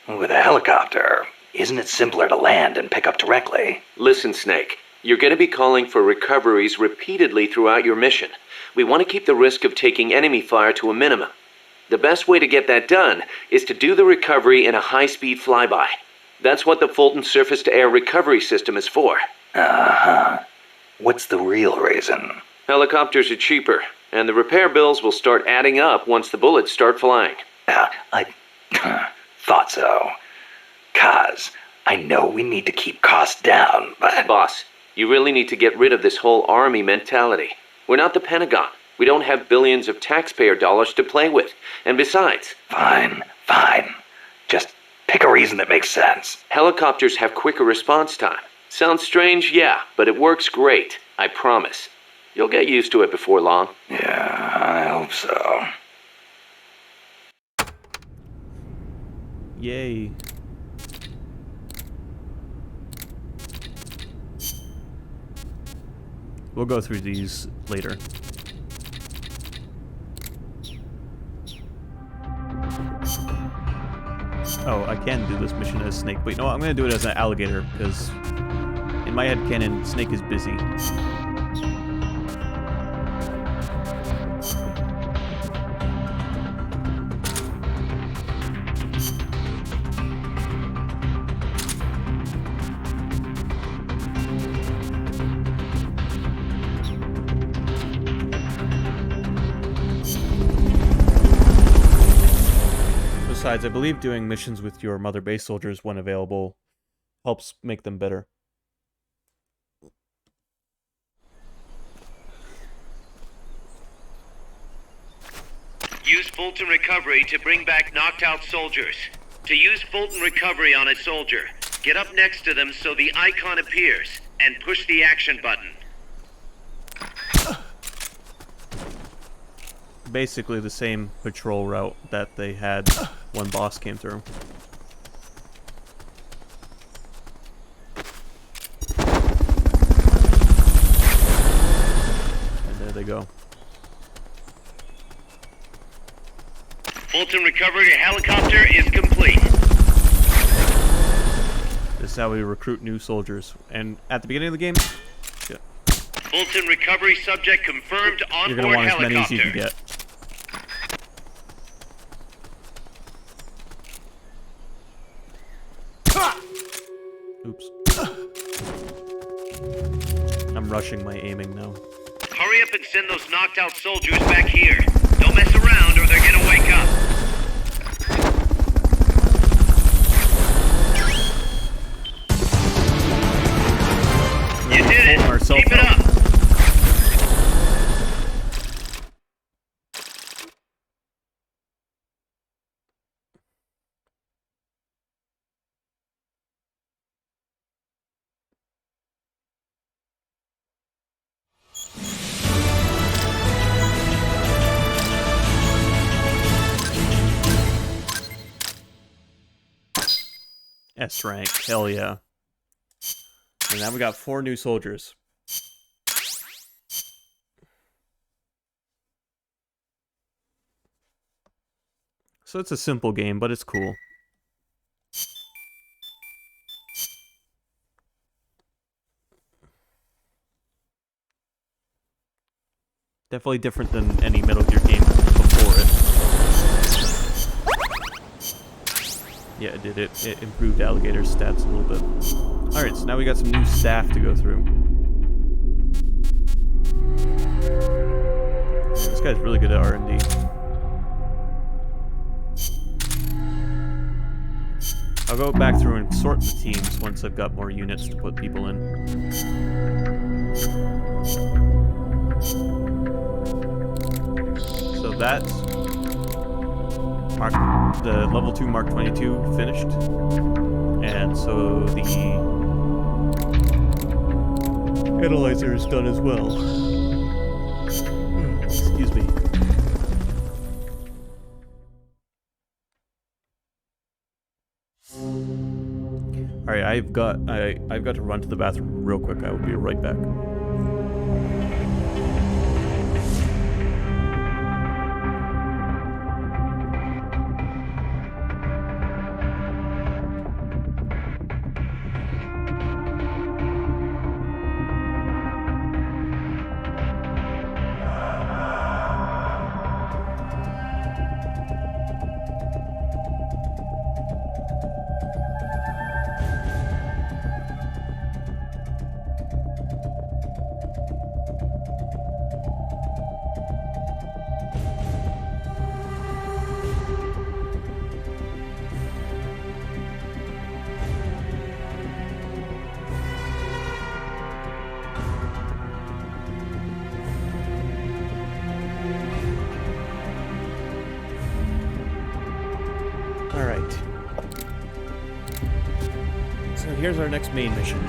With a helicopter, isn't it simpler to land and pick up directly? Listen, Snake. You're going to be calling for recoveries repeatedly throughout your mission. We want to keep the risk of taking enemy fire to a minimum. The best way to get that done is to do the recovery in a high-speed flyby. That's what the Fulton surface-to-air recovery system is for. Uh-huh. What's the real reason? Helicopters are cheaper, and the repair bills will start adding up once the bullets start flying. I thought so. Kaz, I know we need to keep costs down, but... Boss, you really need to get rid of this whole army mentality. We're not the Pentagon. We don't have billions of taxpayer dollars to play with. And besides... Fine. Just pick a reason that makes sense. Helicopters have quicker response time. Sounds strange, yeah, but it works great. I promise. You'll get used to it before long. Yeah, I hope so. Yay. We'll go through these later. Oh, I can do this mission as Snake, but you know what? I'm going to do it as an alligator, because in my headcanon, Snake is busy. Besides, I believe doing missions with your Mother Base soldiers when available helps make them better. Use Fulton Recovery to bring back knocked out soldiers. To use Fulton Recovery on a soldier, get up next to them so the icon appears, and push the action button. Basically the same patrol route that they had when boss came through. And there they go. Fulton Recovery helicopter is complete. This is how we recruit new soldiers. And at the beginning of the game, shit, Fulton Recovery subject confirmed you're gonna onboard want as many as helicopter. you can get. Oops. I'm rushing my aiming now. Hurry up and send those knocked out soldiers back here. Don't mess around or they're gonna wake up. You did it! Keep it up! S rank, hell yeah. And now we got 4 new soldiers. So it's a simple game, but it's cool. Definitely different than any Metal Gear game before it. Yeah, it did. It improved Alligator's stats a little bit. Alright, so now we got some new staff to go through. This guy's really good at R&D. I'll go back through and sort the teams once I've got more units to put people in. So that's the level 2 Mark 22 finished. And so the analyzer is done as well. Excuse me. Alright, I've got to run to the bathroom real quick. I will be right back. Alright. So here's our next main mission.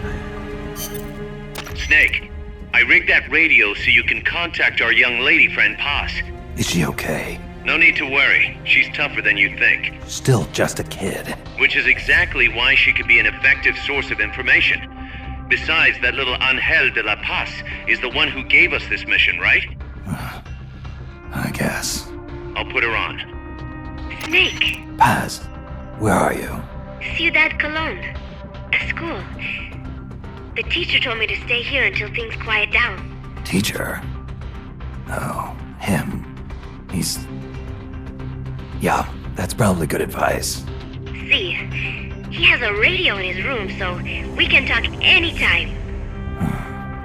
Snake, I rigged that radio so you can contact our young lady friend Paz. Is she okay? No need to worry. She's tougher than you think. Still just a kid. Which is exactly why she could be an effective source of information. Besides, that little Angel de la Paz is the one who gave us this mission, right? I guess. I'll put her on. Snake. Paz, where are you? Ciudad Colon. At school. The teacher told me to stay here until things quiet down. Teacher? Oh, him. He's... Yeah, that's probably good advice. See, he has a radio in his room, so we can talk anytime.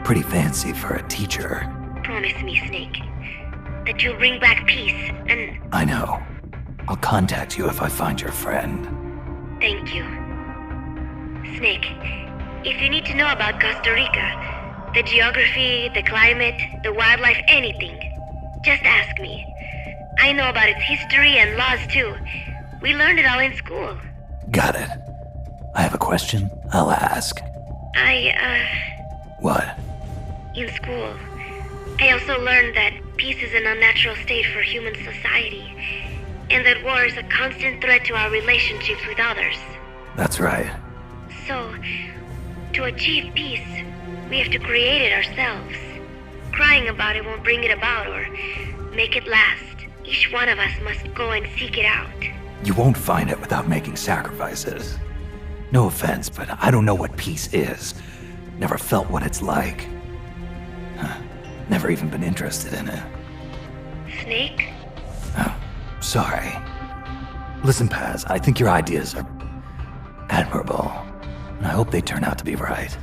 Pretty fancy for a teacher. Promise me, Snake, that you'll bring back peace, and... I know. I'll contact you if I find your friend. Thank you. Snake, if you need to know about Costa Rica, the geography, the climate, the wildlife, anything, just ask me. I know about its history and laws too. We learned it all in school. Got it. I have a question. I'll ask. What? In school, I also learned that peace is an unnatural state for human society, and that war is a constant threat to our relationships with others. That's right. So, to achieve peace, we have to create it ourselves. Crying about it won't bring it about or make it last. Each one of us must go and seek it out. You won't find it without making sacrifices. No offense, but I don't know what peace is. Never felt what it's like. Never even been interested in it. Snake? Oh, sorry. Listen, Paz, I think your ideas are admirable. And I hope they turn out to be right.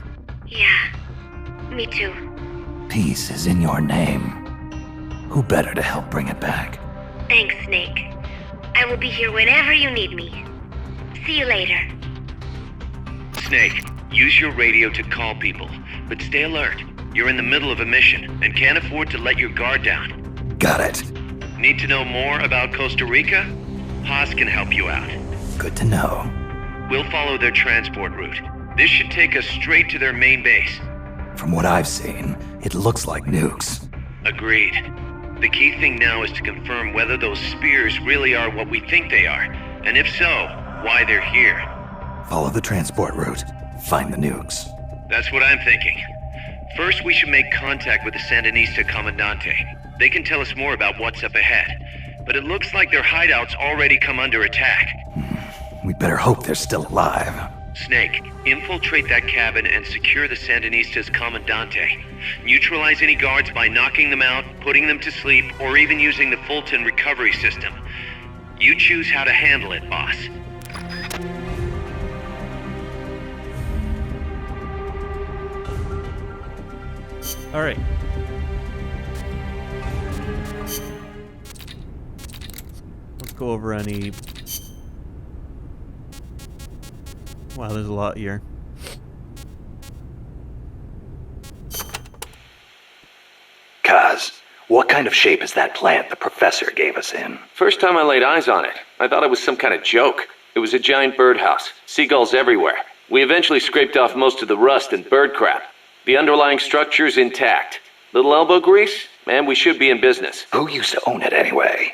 Yeah, me too. Peace is in your name. Who better to help bring it back? Thanks, Snake. I will be here whenever you need me. See you later. Snake, use your radio to call people, but stay alert. You're in the middle of a mission and can't afford to let your guard down. Got it. Need to know more about Costa Rica? Haas can help you out. Good to know. We'll follow their transport route. This should take us straight to their main base. From what I've seen, it looks like nukes. Agreed. The key thing now is to confirm whether those spears really are what we think they are, and if so, why they're here. Follow the transport route. Find the nukes. That's what I'm thinking. First, we should make contact with the Sandinista Comandante. They can tell us more about what's up ahead. But it looks like their hideout's already come under attack. We better hope they're still alive. Snake, infiltrate that cabin and secure the Sandinista's Comandante. Neutralize any guards by knocking them out, putting them to sleep, or even using the Fulton recovery system. You choose how to handle it, boss. Alright. Let's go over any... Wow, there's a lot here. Kaz, what kind of shape is that plant the professor gave us in? First time I laid eyes on it, I thought it was some kind of joke. It was a giant birdhouse, seagulls everywhere. We eventually scraped off most of the rust and bird crap. The underlying structure's intact. Little elbow grease? Man, we should be in business. Who used to own it anyway?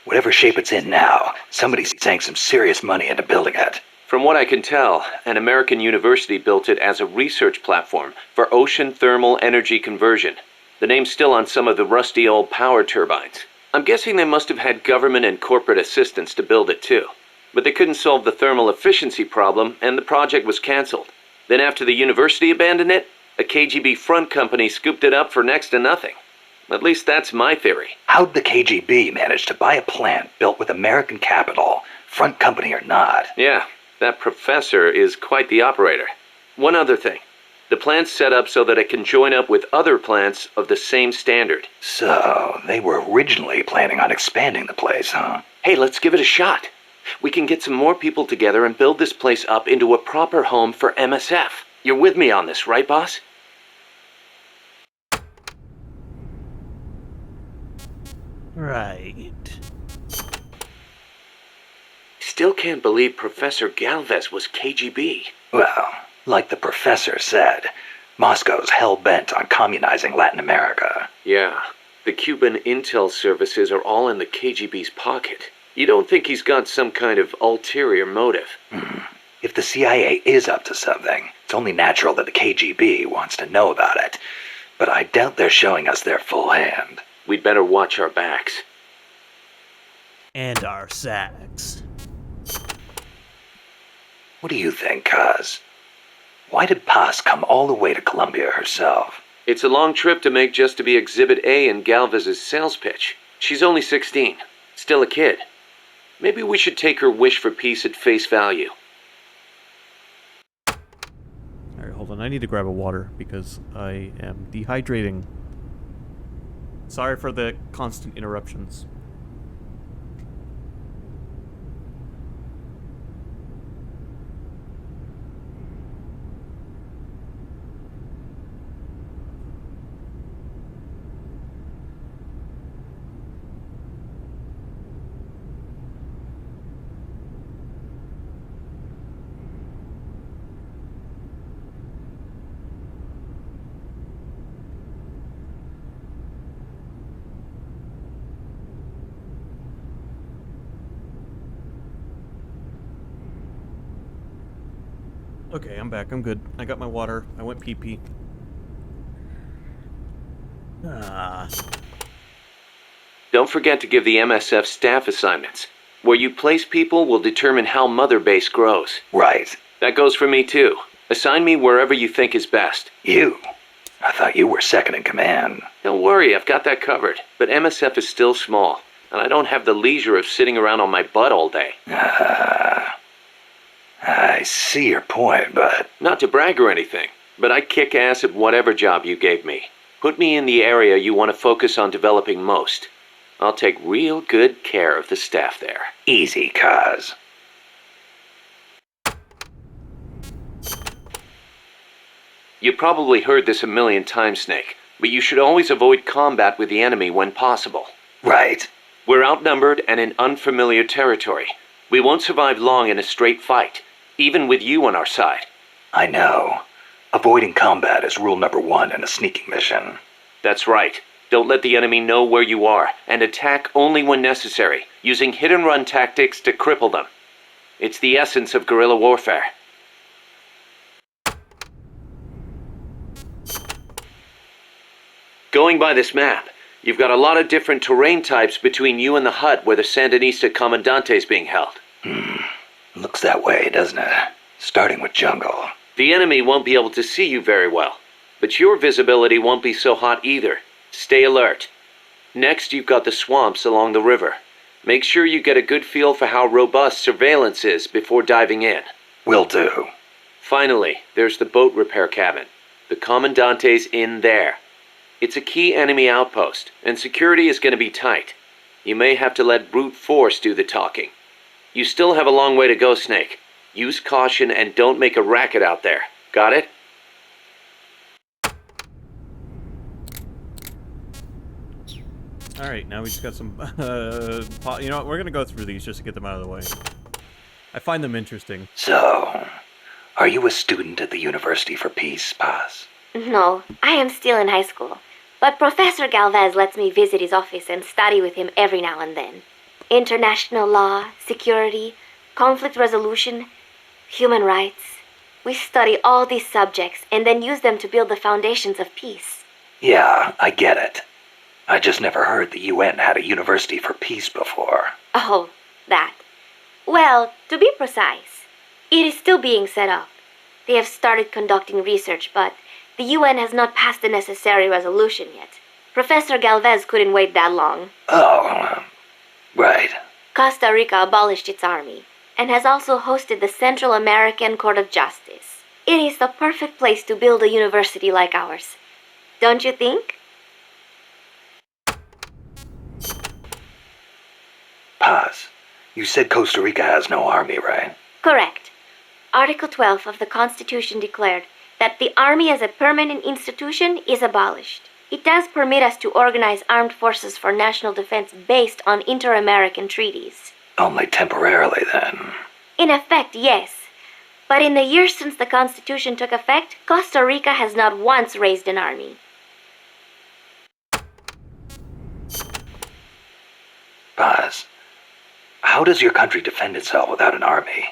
Whatever shape it's in now, somebody sank some serious money into building it. From what I can tell, an American university built it as a research platform for ocean thermal energy conversion. The name's still on some of the rusty old power turbines. I'm guessing they must have had government and corporate assistance to build it too. But they couldn't solve the thermal efficiency problem, and the project was canceled. Then after the university abandoned it, a KGB front company scooped it up for next to nothing. At least that's my theory. How'd the KGB manage to buy a plant built with American capital, front company or not? Yeah, that professor is quite the operator. One other thing. The plant's set up so that it can join up with other plants of the same standard. So, they were originally planning on expanding the place, huh? Hey, let's give it a shot. We can get some more people together and build this place up into a proper home for MSF. You're with me on this, right, boss? Right. Still can't believe Professor Galvez was KGB. Well, like the professor said, Moscow's hell-bent on communizing Latin America. Yeah, the Cuban intel services are all in the KGB's pocket. You don't think he's got some kind of ulterior motive? If the CIA is up to something, it's only natural that the KGB wants to know about it. But I doubt they're showing us their full hand. We'd better watch our backs. And our sacks. What do you think, Kaz? Why did Paz come all the way to Colombia herself? It's a long trip to make just to be Exhibit A in Galvez's sales pitch. She's only 16. Still a kid. Maybe we should take her wish for peace at face value. Alright, hold on. I need to grab a water because I am dehydrating. Sorry for the constant interruptions. Okay, I'm back. I'm good. I got my water. I went pee-pee. Don't forget to give the MSF staff assignments. Where you place people will determine how Mother Base grows. Right. That goes for me too. Assign me wherever you think is best. You? I thought you were second in command. Don't worry, I've got that covered. But MSF is still small, and I don't have the leisure of sitting around on my butt all day. I see your point, but... Not to brag or anything, but I kick ass at whatever job you gave me. Put me in the area you want to focus on developing most. I'll take real good care of the staff there. Easy, Kaz. You probably heard this a million times, Snake, but you should always avoid combat with the enemy when possible. Right. We're outnumbered and in unfamiliar territory. We won't survive long in a straight fight, even with you on our side. I know. Avoiding combat is rule number 1 in a sneaking mission. That's right. Don't let the enemy know where you are, and attack only when necessary, using hit-and-run tactics to cripple them. It's the essence of guerrilla warfare. Going by this map, you've got a lot of different terrain types between you and the hut where the Sandinista Comandante is being held. Looks that way, doesn't it? Starting with jungle. The enemy won't be able to see you very well, but your visibility won't be so hot either. Stay alert. Next, you've got the swamps along the river. Make sure you get a good feel for how robust surveillance is before diving in. Will do. Finally, there's the boat repair cabin. The Commandante's in there. It's a key enemy outpost, and security is going to be tight. You may have to let brute force do the talking. You still have a long way to go, Snake. Use caution and don't make a racket out there. Got it? Alright, now we just got some, you know what, we're gonna go through these just to get them out of the way. I find them interesting. So, are you a student at the University for Peace, Paz? No, I am still in high school. But Professor Galvez lets me visit his office and study with him every now and then. International law, security, conflict resolution, human rights. We study all these subjects and then use them to build the foundations of peace. Yeah, I get it. I just never heard the UN had a University for Peace before. Oh, that. Well, to be precise, it is still being set up. They have started conducting research, but the UN has not passed the necessary resolution yet. Professor Galvez couldn't wait that long. Oh, right. Costa Rica abolished its army and has also hosted the Central American Court of Justice. It is the perfect place to build a university like ours. Don't you think? Paz, you said Costa Rica has no army, right? Correct. Article 12 of the Constitution declared that the Army as a permanent institution is abolished. It does permit us to organize armed forces for national defense based on inter-American treaties. Only temporarily, then. In effect, yes. But in the years since the Constitution took effect, Costa Rica has not once raised an army. Paz, how does your country defend itself without an army?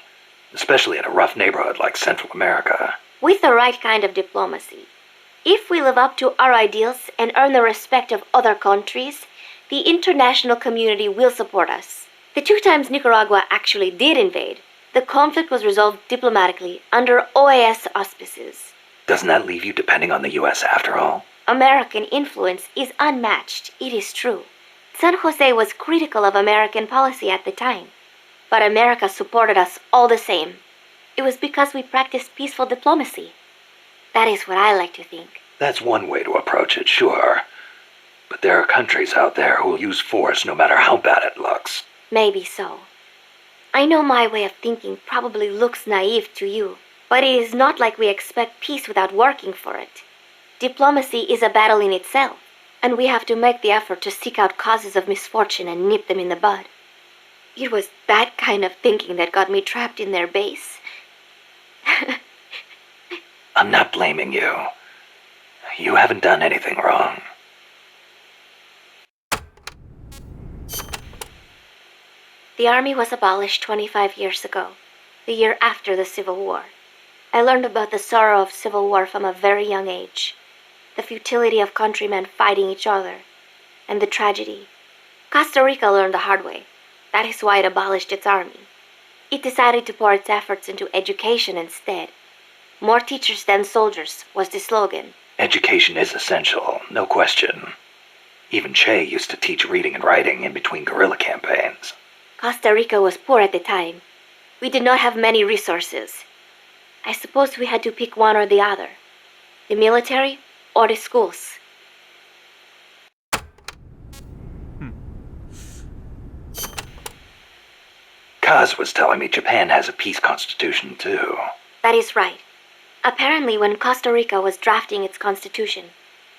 Especially in a rough neighborhood like Central America. With the right kind of diplomacy. If we live up to our ideals and earn the respect of other countries, the international community will support us. The 2 times Nicaragua actually did invade, the conflict was resolved diplomatically under OAS auspices. Doesn't that leave you depending on the US after all? American influence is unmatched, it is true. San Jose was critical of American policy at the time, but America supported us all the same. It was because we practiced peaceful diplomacy. That is what I like to think. That's one way to approach it, sure. But there are countries out there who'll use force no matter how bad it looks. Maybe so. I know my way of thinking probably looks naive to you, but it is not like we expect peace without working for it. Diplomacy is a battle in itself, and we have to make the effort to seek out causes of misfortune and nip them in the bud. It was that kind of thinking that got me trapped in their base. I'm not blaming you. You haven't done anything wrong. The army was abolished 25 years ago, the year after the Civil War. I learned about the sorrow of civil war from a very young age, the futility of countrymen fighting each other, and the tragedy. Costa Rica learned the hard way. That is why it abolished its army. It decided to pour its efforts into education instead. More teachers than soldiers was the slogan. Education is essential, no question. Even Che used to teach reading and writing in between guerrilla campaigns. Costa Rica was poor at the time. We did not have many resources. I suppose we had to pick one or the other. The military or the schools. Kaz was telling me Japan has a peace constitution, too. That is right. Apparently, when Costa Rica was drafting its constitution,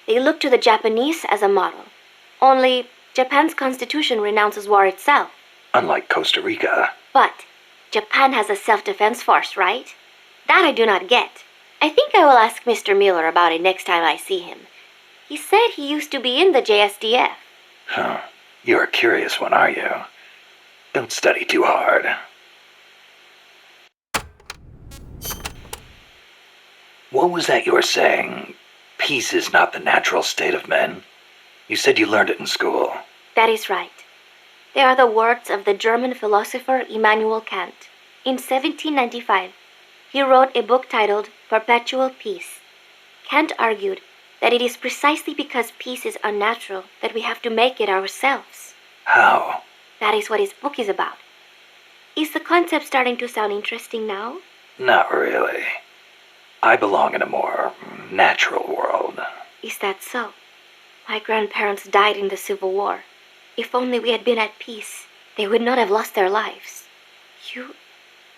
they looked to the Japanese as a model. Only, Japan's constitution renounces war itself. Unlike Costa Rica. But Japan has a self-defense force, right? That I do not get. I think I will ask Mr. Miller about it next time I see him. He said he used to be in the JSDF. Huh. You're a curious one, are you? Don't study too hard. What was that you were saying? Peace is not the natural state of men? You said you learned it in school. That is right. They are the words of the German philosopher Immanuel Kant. In 1795, he wrote a book titled Perpetual Peace. Kant argued that it is precisely because peace is unnatural that we have to make it ourselves. How? That is what his book is about. Is the concept starting to sound interesting now? Not really. I belong in a more natural world. Is that so? My grandparents died in the Civil War. If only we had been at peace, they would not have lost their lives. You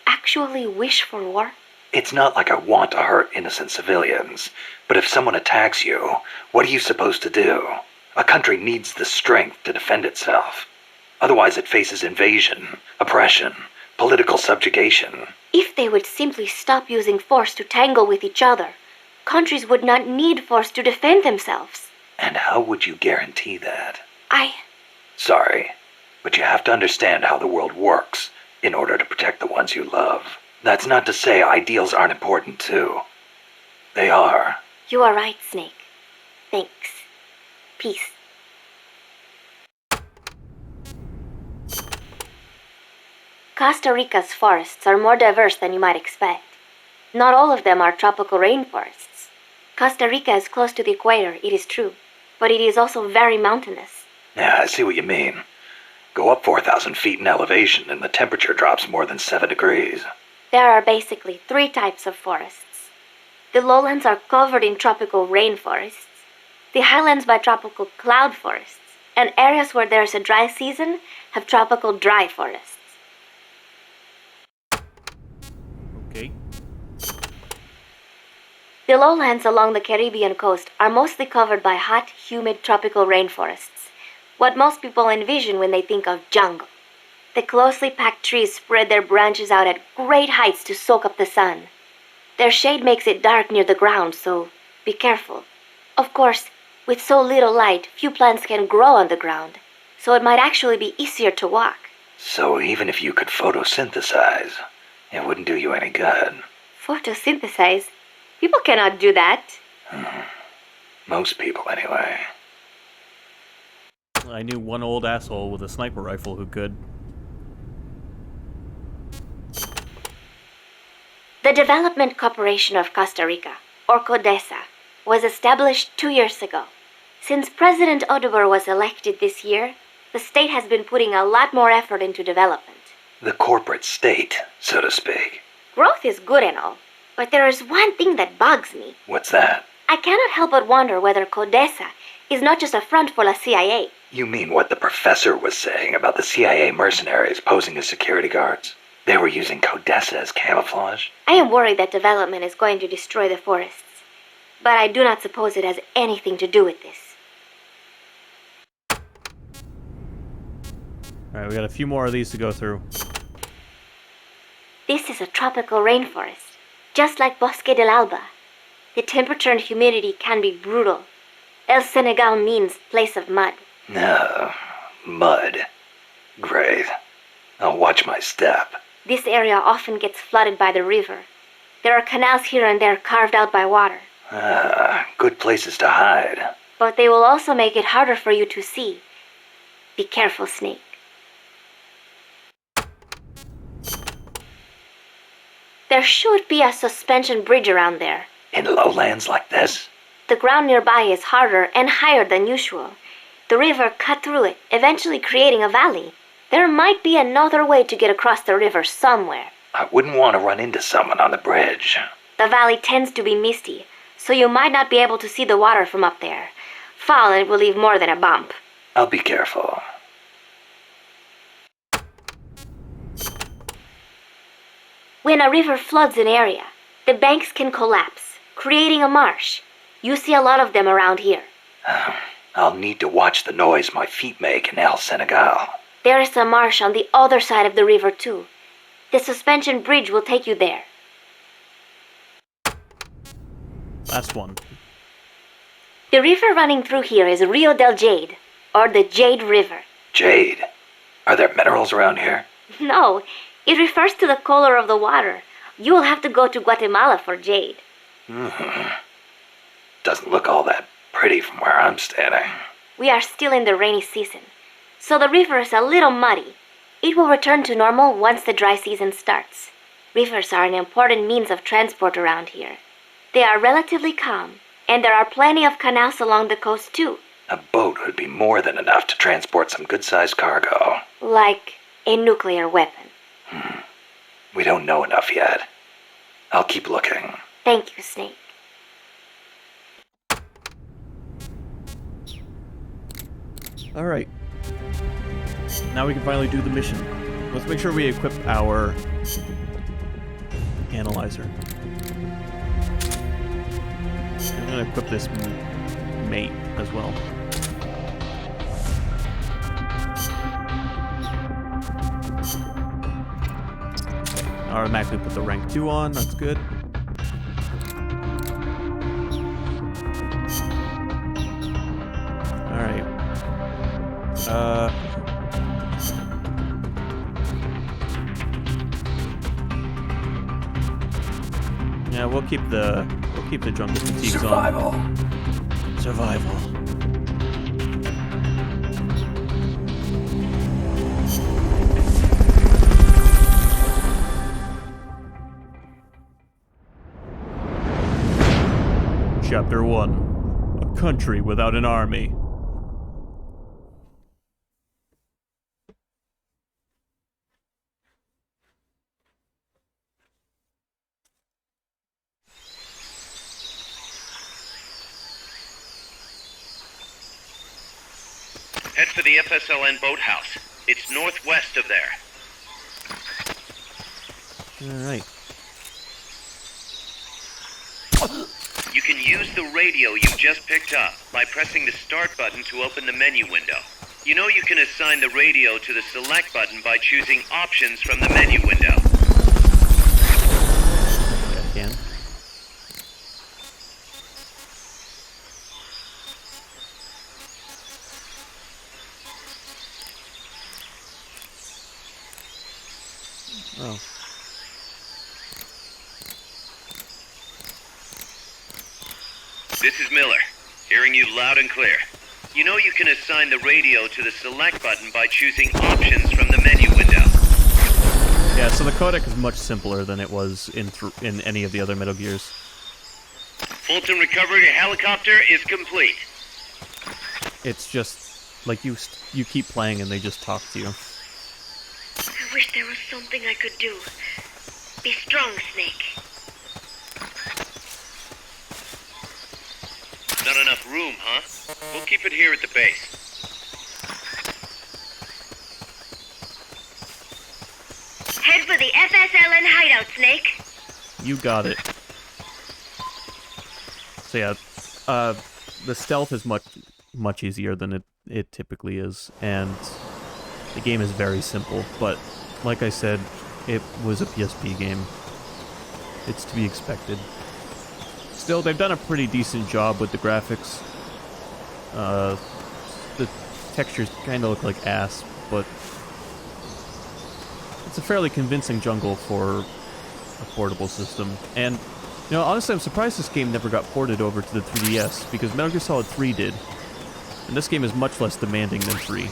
actually wish for war? It's not like I want to hurt innocent civilians, but if someone attacks you, what are you supposed to do? A country needs the strength to defend itself. Otherwise it faces invasion, oppression, political subjugation. If they would simply stop using force to tangle with each other, countries would not need force to defend themselves. And how would you guarantee that? I... Sorry, but you have to understand how the world works in order to protect the ones you love. That's not to say ideals aren't important too. They are. You are right, Snake. Thanks. Peace. Costa Rica's forests are more diverse than you might expect. Not all of them are tropical rainforests. Costa Rica is close to the equator, it is true, but it is also very mountainous. Yeah, I see what you mean. Go up 4,000 feet in elevation and the temperature drops more than 7 degrees. There are basically 3 types of forests. The lowlands are covered in tropical rainforests, the highlands by tropical cloud forests, and areas where there is a dry season have tropical dry forests. Okay. The lowlands along the Caribbean coast are mostly covered by hot, humid tropical rainforests, what most people envision when they think of jungle. The closely packed trees spread their branches out at great heights to soak up the sun. Their shade makes it dark near the ground, so be careful. Of course, with so little light, few plants can grow on the ground, so it might actually be easier to walk. So even if you could photosynthesize, it wouldn't do you any good. Photosynthesize? People cannot do that. Most people, anyway. I knew one old asshole with a sniper rifle who could. The Development Corporation of Costa Rica, or CODESA, was established 2 years ago. Since President Oduber was elected this year, the state has been putting a lot more effort into development. The corporate state, so to speak. Growth is good and all, but there is one thing that bugs me. What's that? I cannot help but wonder whether CODESA is not just a front for the CIA. You mean what the professor was saying about the CIA mercenaries posing as security guards? They were using CODESA as camouflage? I am worried that development is going to destroy the forests, but I do not suppose it has anything to do with this. Alright, we got a few more of these to go through. This is a tropical rainforest, just like Bosque del Alba. The temperature and humidity can be brutal. El Senegal means place of mud. No, mud. Great. I'll watch my step. This area often gets flooded by the river. There are canals here and there carved out by water. Good places to hide. But they will also make it harder for you to see. Be careful, Snake. There should be a suspension bridge around there. In lowlands like this? The ground nearby is harder and higher than usual. The river cut through it, eventually creating a valley. There might be another way to get across the river somewhere. I wouldn't want to run into someone on the bridge. The valley tends to be misty, so you might not be able to see the water from up there. Fall and it will leave more than a bump. I'll be careful. When a river floods an area, the banks can collapse, creating a marsh. You see a lot of them around here. I'll need to watch the noise my feet make in El Senegal. There is a marsh on the other side of the river, too. The suspension bridge will take you there. Last one. The river running through here is Rio del Jade, or the Jade River. Jade? Are there minerals around here? No, it refers to the color of the water. You will have to go to Guatemala for jade. Doesn't look all that pretty from where I'm standing. We are still in the rainy season, so the river is a little muddy. It will return to normal once the dry season starts. Rivers are an important means of transport around here. They are relatively calm, and there are plenty of canals along the coast too. A boat would be more than enough to transport some good-sized cargo. Like a nuclear weapon. We don't know enough yet. I'll keep looking. Thank you, Snake. Alright. Now we can finally do the mission. Let's make sure we equip our analyzer. I'm gonna equip this mate as well. Automatically put the rank 2 on, that's good. Alright. Yeah, we'll keep the jungle fatigues Survival. on. Survival. Chapter 1. A country without an army. Head for the FSLN boathouse. It's northwest of there. Alright. You can use the radio you just picked up by pressing the start button to open the menu window. You know you can assign the radio to the select button by choosing options from the menu window. I can. Oh. This is Miller, hearing you loud and clear. You know you can assign the radio to the select button by choosing options from the menu window. Yeah, so the codec is much simpler than it was in any of the other Metal Gears. Fulton recovery helicopter is complete. It's just like you keep playing and they just talk to you. I wish there was something I could do. Be strong, Snake. Not enough room, huh? We'll keep it here at the base. Head for the FSLN hideout, Snake. You got it. So yeah, the stealth is much easier than it typically is, and the game is very simple, but like I said, it was a PSP game. It's to be expected. Still, they've done a pretty decent job with the graphics. The textures kind of look like ass, but it's a fairly convincing jungle for a portable system. And, you know, honestly, I'm surprised this game never got ported over to the 3DS, because Metal Gear Solid 3 did. And this game is much less demanding than 3.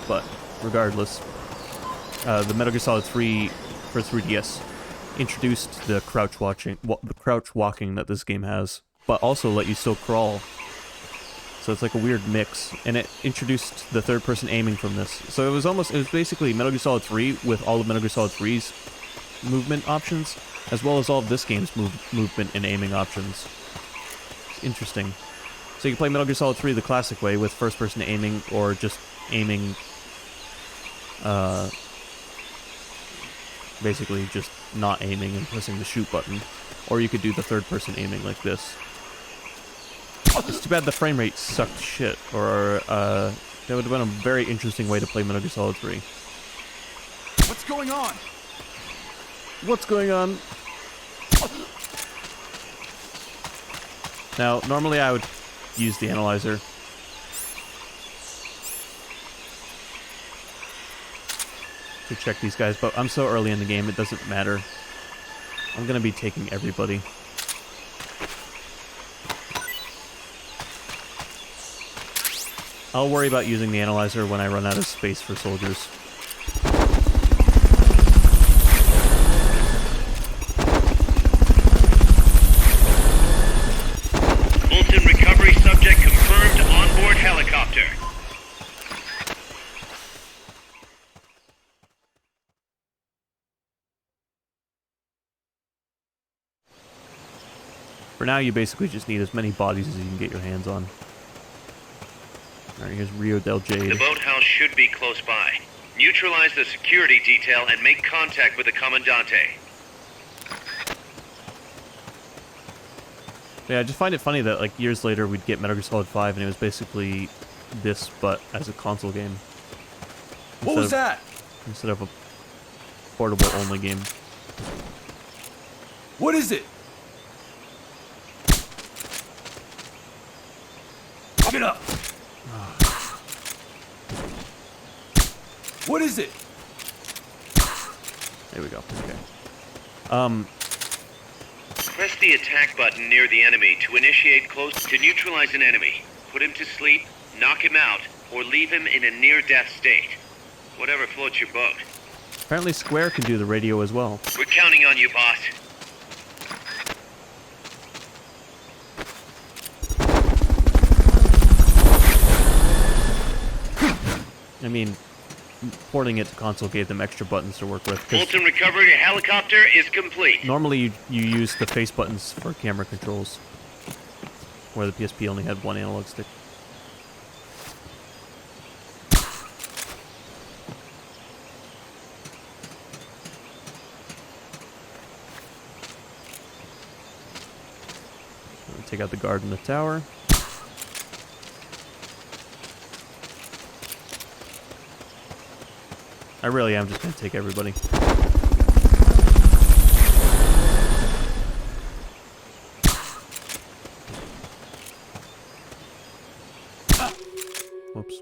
But, regardless, the Metal Gear Solid 3 for 3DS introduced the crouch walking that this game has, but also let you still crawl. So it's like a weird mix, and it introduced the third-person aiming from this. So it was basically Metal Gear Solid 3 with all of Metal Gear Solid 3's movement options, as well as all of this game's movement and aiming options. It's interesting. So you can play Metal Gear Solid 3 the classic way with first-person aiming, or just aiming, basically just not aiming and pressing the shoot button. Or you could do the third-person aiming like this. It's too bad the frame rate sucked shit, or that would have been a very interesting way to play Metal Gear Solid 3. What's going on? What's going on? Now, normally I would use the analyzer. To check these guys, but I'm so early in the game, it doesn't matter. I'm gonna be taking everybody. I'll worry about using the analyzer when I run out of space for soldiers. Fulton recovery subject confirmed onboard helicopter. For now, you basically just need as many bodies as you can get your hands on. Alright, here's Rio del Jade. The boathouse should be close by. Neutralize the security detail and make contact with the Commandante. Yeah, I just find it funny that, like, years later we'd get Metal Gear Solid 5 and it was basically this, but as a console game. What was that? Instead of a portable-only game. What is it? Get up! What is it? There we go. Okay. Press the attack button near the enemy to initiate close to neutralize an enemy. Put him to sleep, knock him out, or leave him in a near-death state. Whatever floats your boat. Apparently Square can do the radio as well. We're counting on you, boss. I mean, porting it to console gave them extra buttons to work with. Fulton recovery helicopter is complete. Normally you use the face buttons for camera controls, where the PSP only had one analog stick. Take out the guard in the tower. I really am just going to take everybody. Whoops.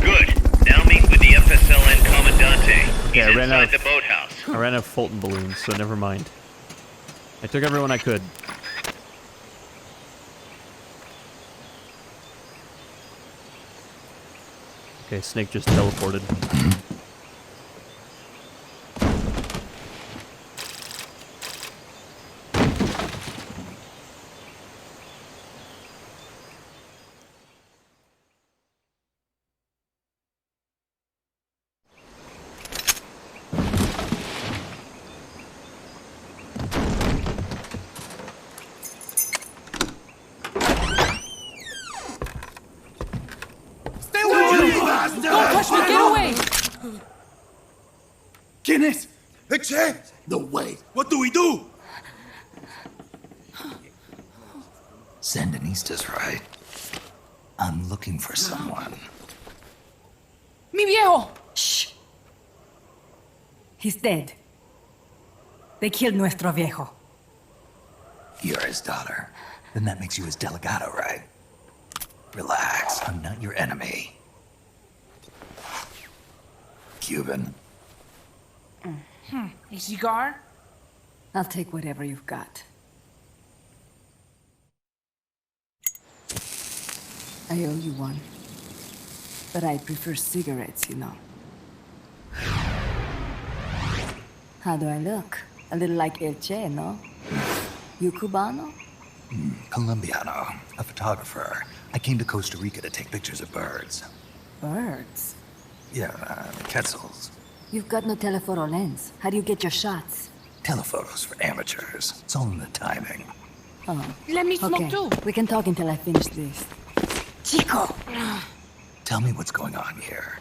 Good. Now meet with the FSLN Commandante. He's Yeah, inside the boathouse. I ran out of Fulton balloons, so never mind. I took everyone I could. Okay, Snake just teleported. Don't touch me! Get away! ¿Quién es? Che! No, wait. What do we do? Sandinista's right. I'm looking for someone. Mi viejo! Shh. He's dead. They killed nuestro viejo. You're his daughter. Then that makes you his delegado, right? Relax. I'm not your enemy. Cuban. A cigar? I'll take whatever you've got. I owe you one. But I prefer cigarettes, you know. How do I look? A little like El Che, no? You Cubano? Colombiano. A photographer. I came to Costa Rica to take pictures of birds. Birds? Yeah, quetzals. You've got no telephoto lens. How do you get your shots? Telephotos for amateurs. It's all in the timing. Oh. Let me smoke Okay, too. we can talk until I finish this. Chico! Tell me what's going on here.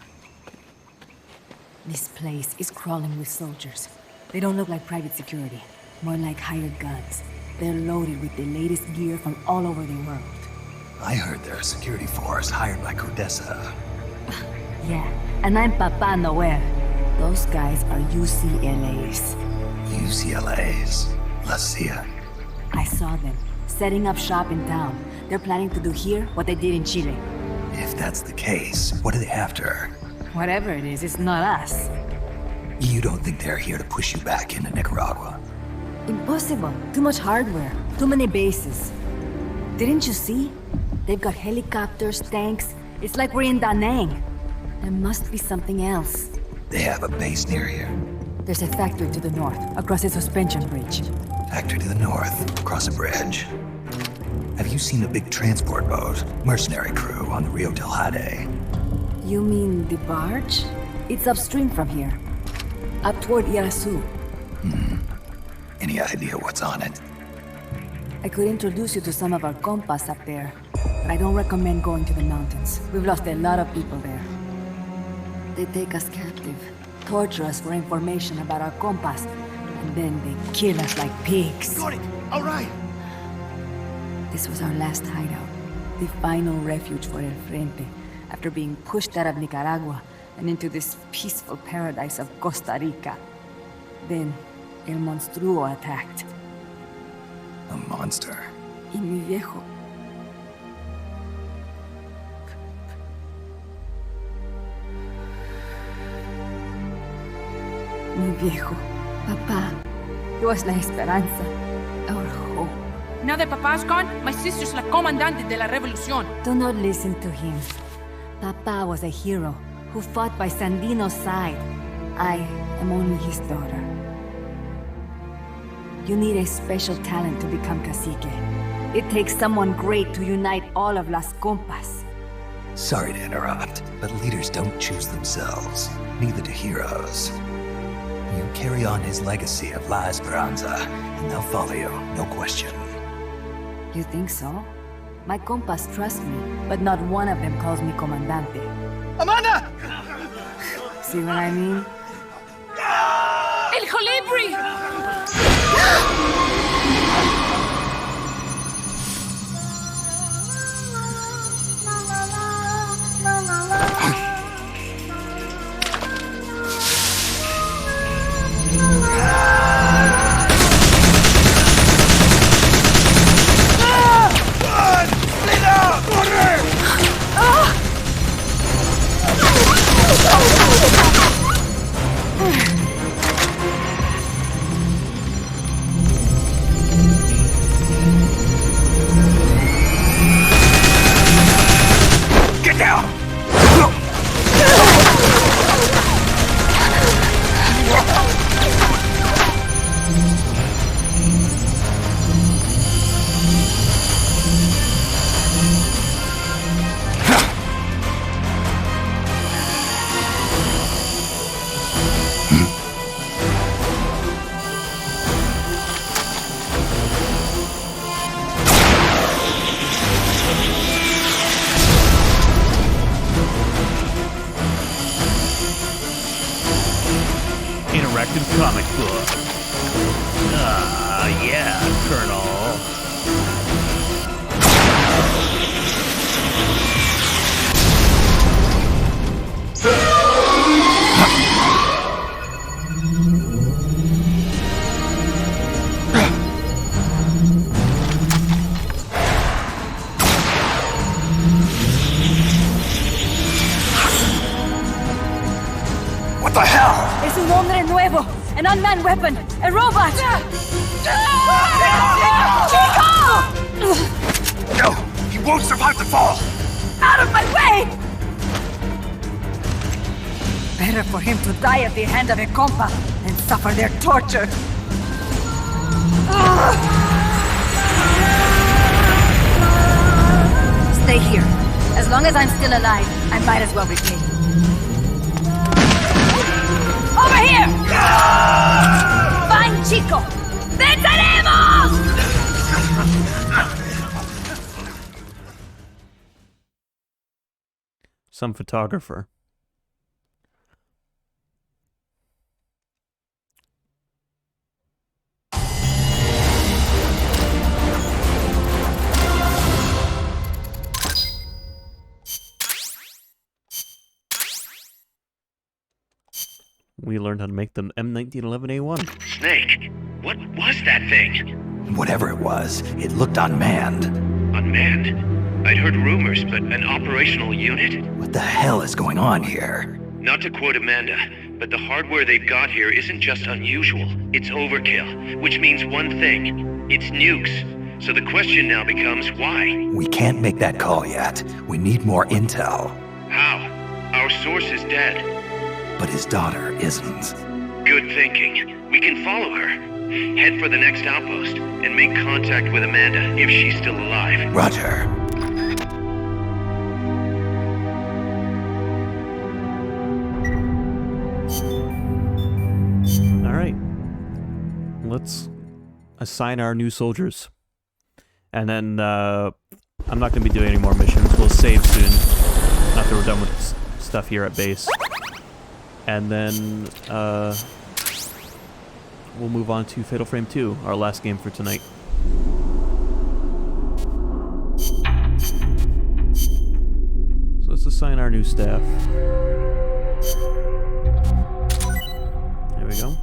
This place is crawling with soldiers. They don't look like private security, more like hired guns. They're loaded with the latest gear from all over the world. I heard they're a security force hired by Codessa. Yeah, and I'm Papa Noel. Those guys are UCLA's. UCLA's? La CIA. I saw them, setting up shop in town. They're planning to do here what they did in Chile. If that's the case, what are they after? Whatever it is, it's not us. You don't think they're here to push you back into Nicaragua? Impossible. Too much hardware. Too many bases. Didn't you see? They've got helicopters, tanks. It's like we're in Da Nang. There must be something else. They have a base near here. There's a factory to the north, across a suspension bridge. Factory to the north, across a bridge. Have you seen a big transport boat, mercenary crew on the Rio del Jade? You mean the barge? It's upstream from here. Up toward Irasu. Any idea what's on it? I could introduce you to some of our compas up there, but I don't recommend going to the mountains. We've lost a lot of people there. They take us captive, torture us for information about our compas, and then they kill us like pigs. Got it! All right! This was our last hideout, the final refuge for El Frente, after being pushed out of Nicaragua and into this peaceful paradise of Costa Rica. Then, El Monstruo attacked. A monster. Y mi viejo. Mi viejo. Papá. He was la esperanza. Our hope. Now that Papa's gone, my sister's la comandante de la revolución. Do not listen to him. Papa was a hero who fought by Sandino's side. I am only his daughter. You need a special talent to become cacique. It takes someone great to unite all of Las Compas. Sorry to interrupt, but leaders don't choose themselves. Neither do heroes. You carry on his legacy of La Esperanza, and they'll follow you, no question. You think so? My compas trust me, but not one of them calls me Comandante. Amanda! See what I mean? El Colibri! Get down! Interactive comic book. Ah, yeah, Colonel. What the hell? Es un hombre nuevo, an unmanned weapon, a robot! Chico! No! He won't survive the fall! Out of my way! Better for him to die at the hand of a compa than suffer their torture. Stay here. As long as I'm still alive, I might as well repay. Over here! Find Chico! ¡Venceremos! Some photographer. We learned how to make the M1911A1. Snake, what was that thing? Whatever it was, it looked unmanned. Unmanned? I'd heard rumors, but an operational unit? What the hell is going on here? Not to quote Amanda, but the hardware they've got here isn't just unusual, it's overkill, which means one thing. It's nukes. So the question now becomes why? We can't make that call yet. We need more intel. How? Our source is dead. But his daughter isn't. Good thinking. We can follow her. Head for the next outpost and make contact with Amanda if she's still alive. Roger. Alright. Let's assign our new soldiers. And then, I'm not going to be doing any more missions. We'll save soon. After we're done with stuff here at base. And then, we'll move on to Fatal Frame 2, our last game for tonight. So let's assign our new staff. There we go.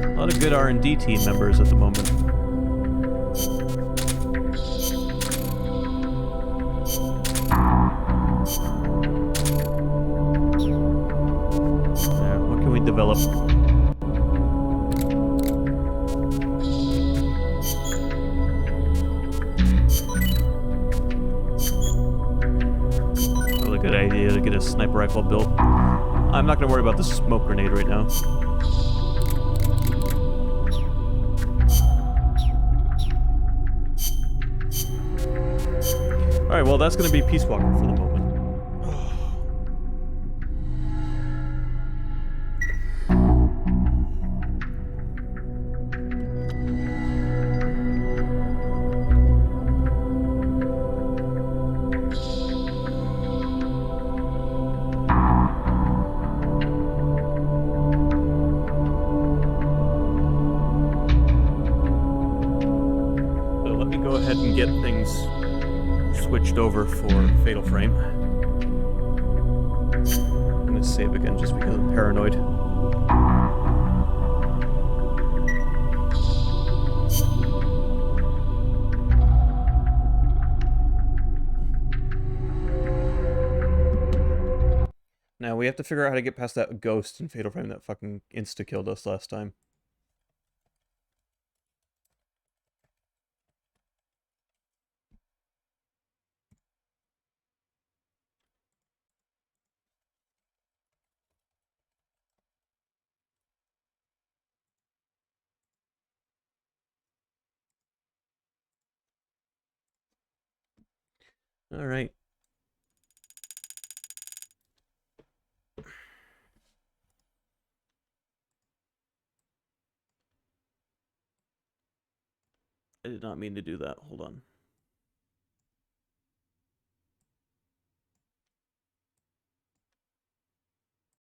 A lot of good R&D team members at the moment. Develop. Really good idea to get a sniper rifle built. I'm not going to worry about the smoke grenade right now. Alright, well that's going to be Peace Walker for the moment. Over for Fatal Frame. I'm gonna save again just because I'm paranoid. Now we have to figure out how to get past that ghost in Fatal Frame that fucking insta-killed us last time. All right. I did not mean to do that. Hold on.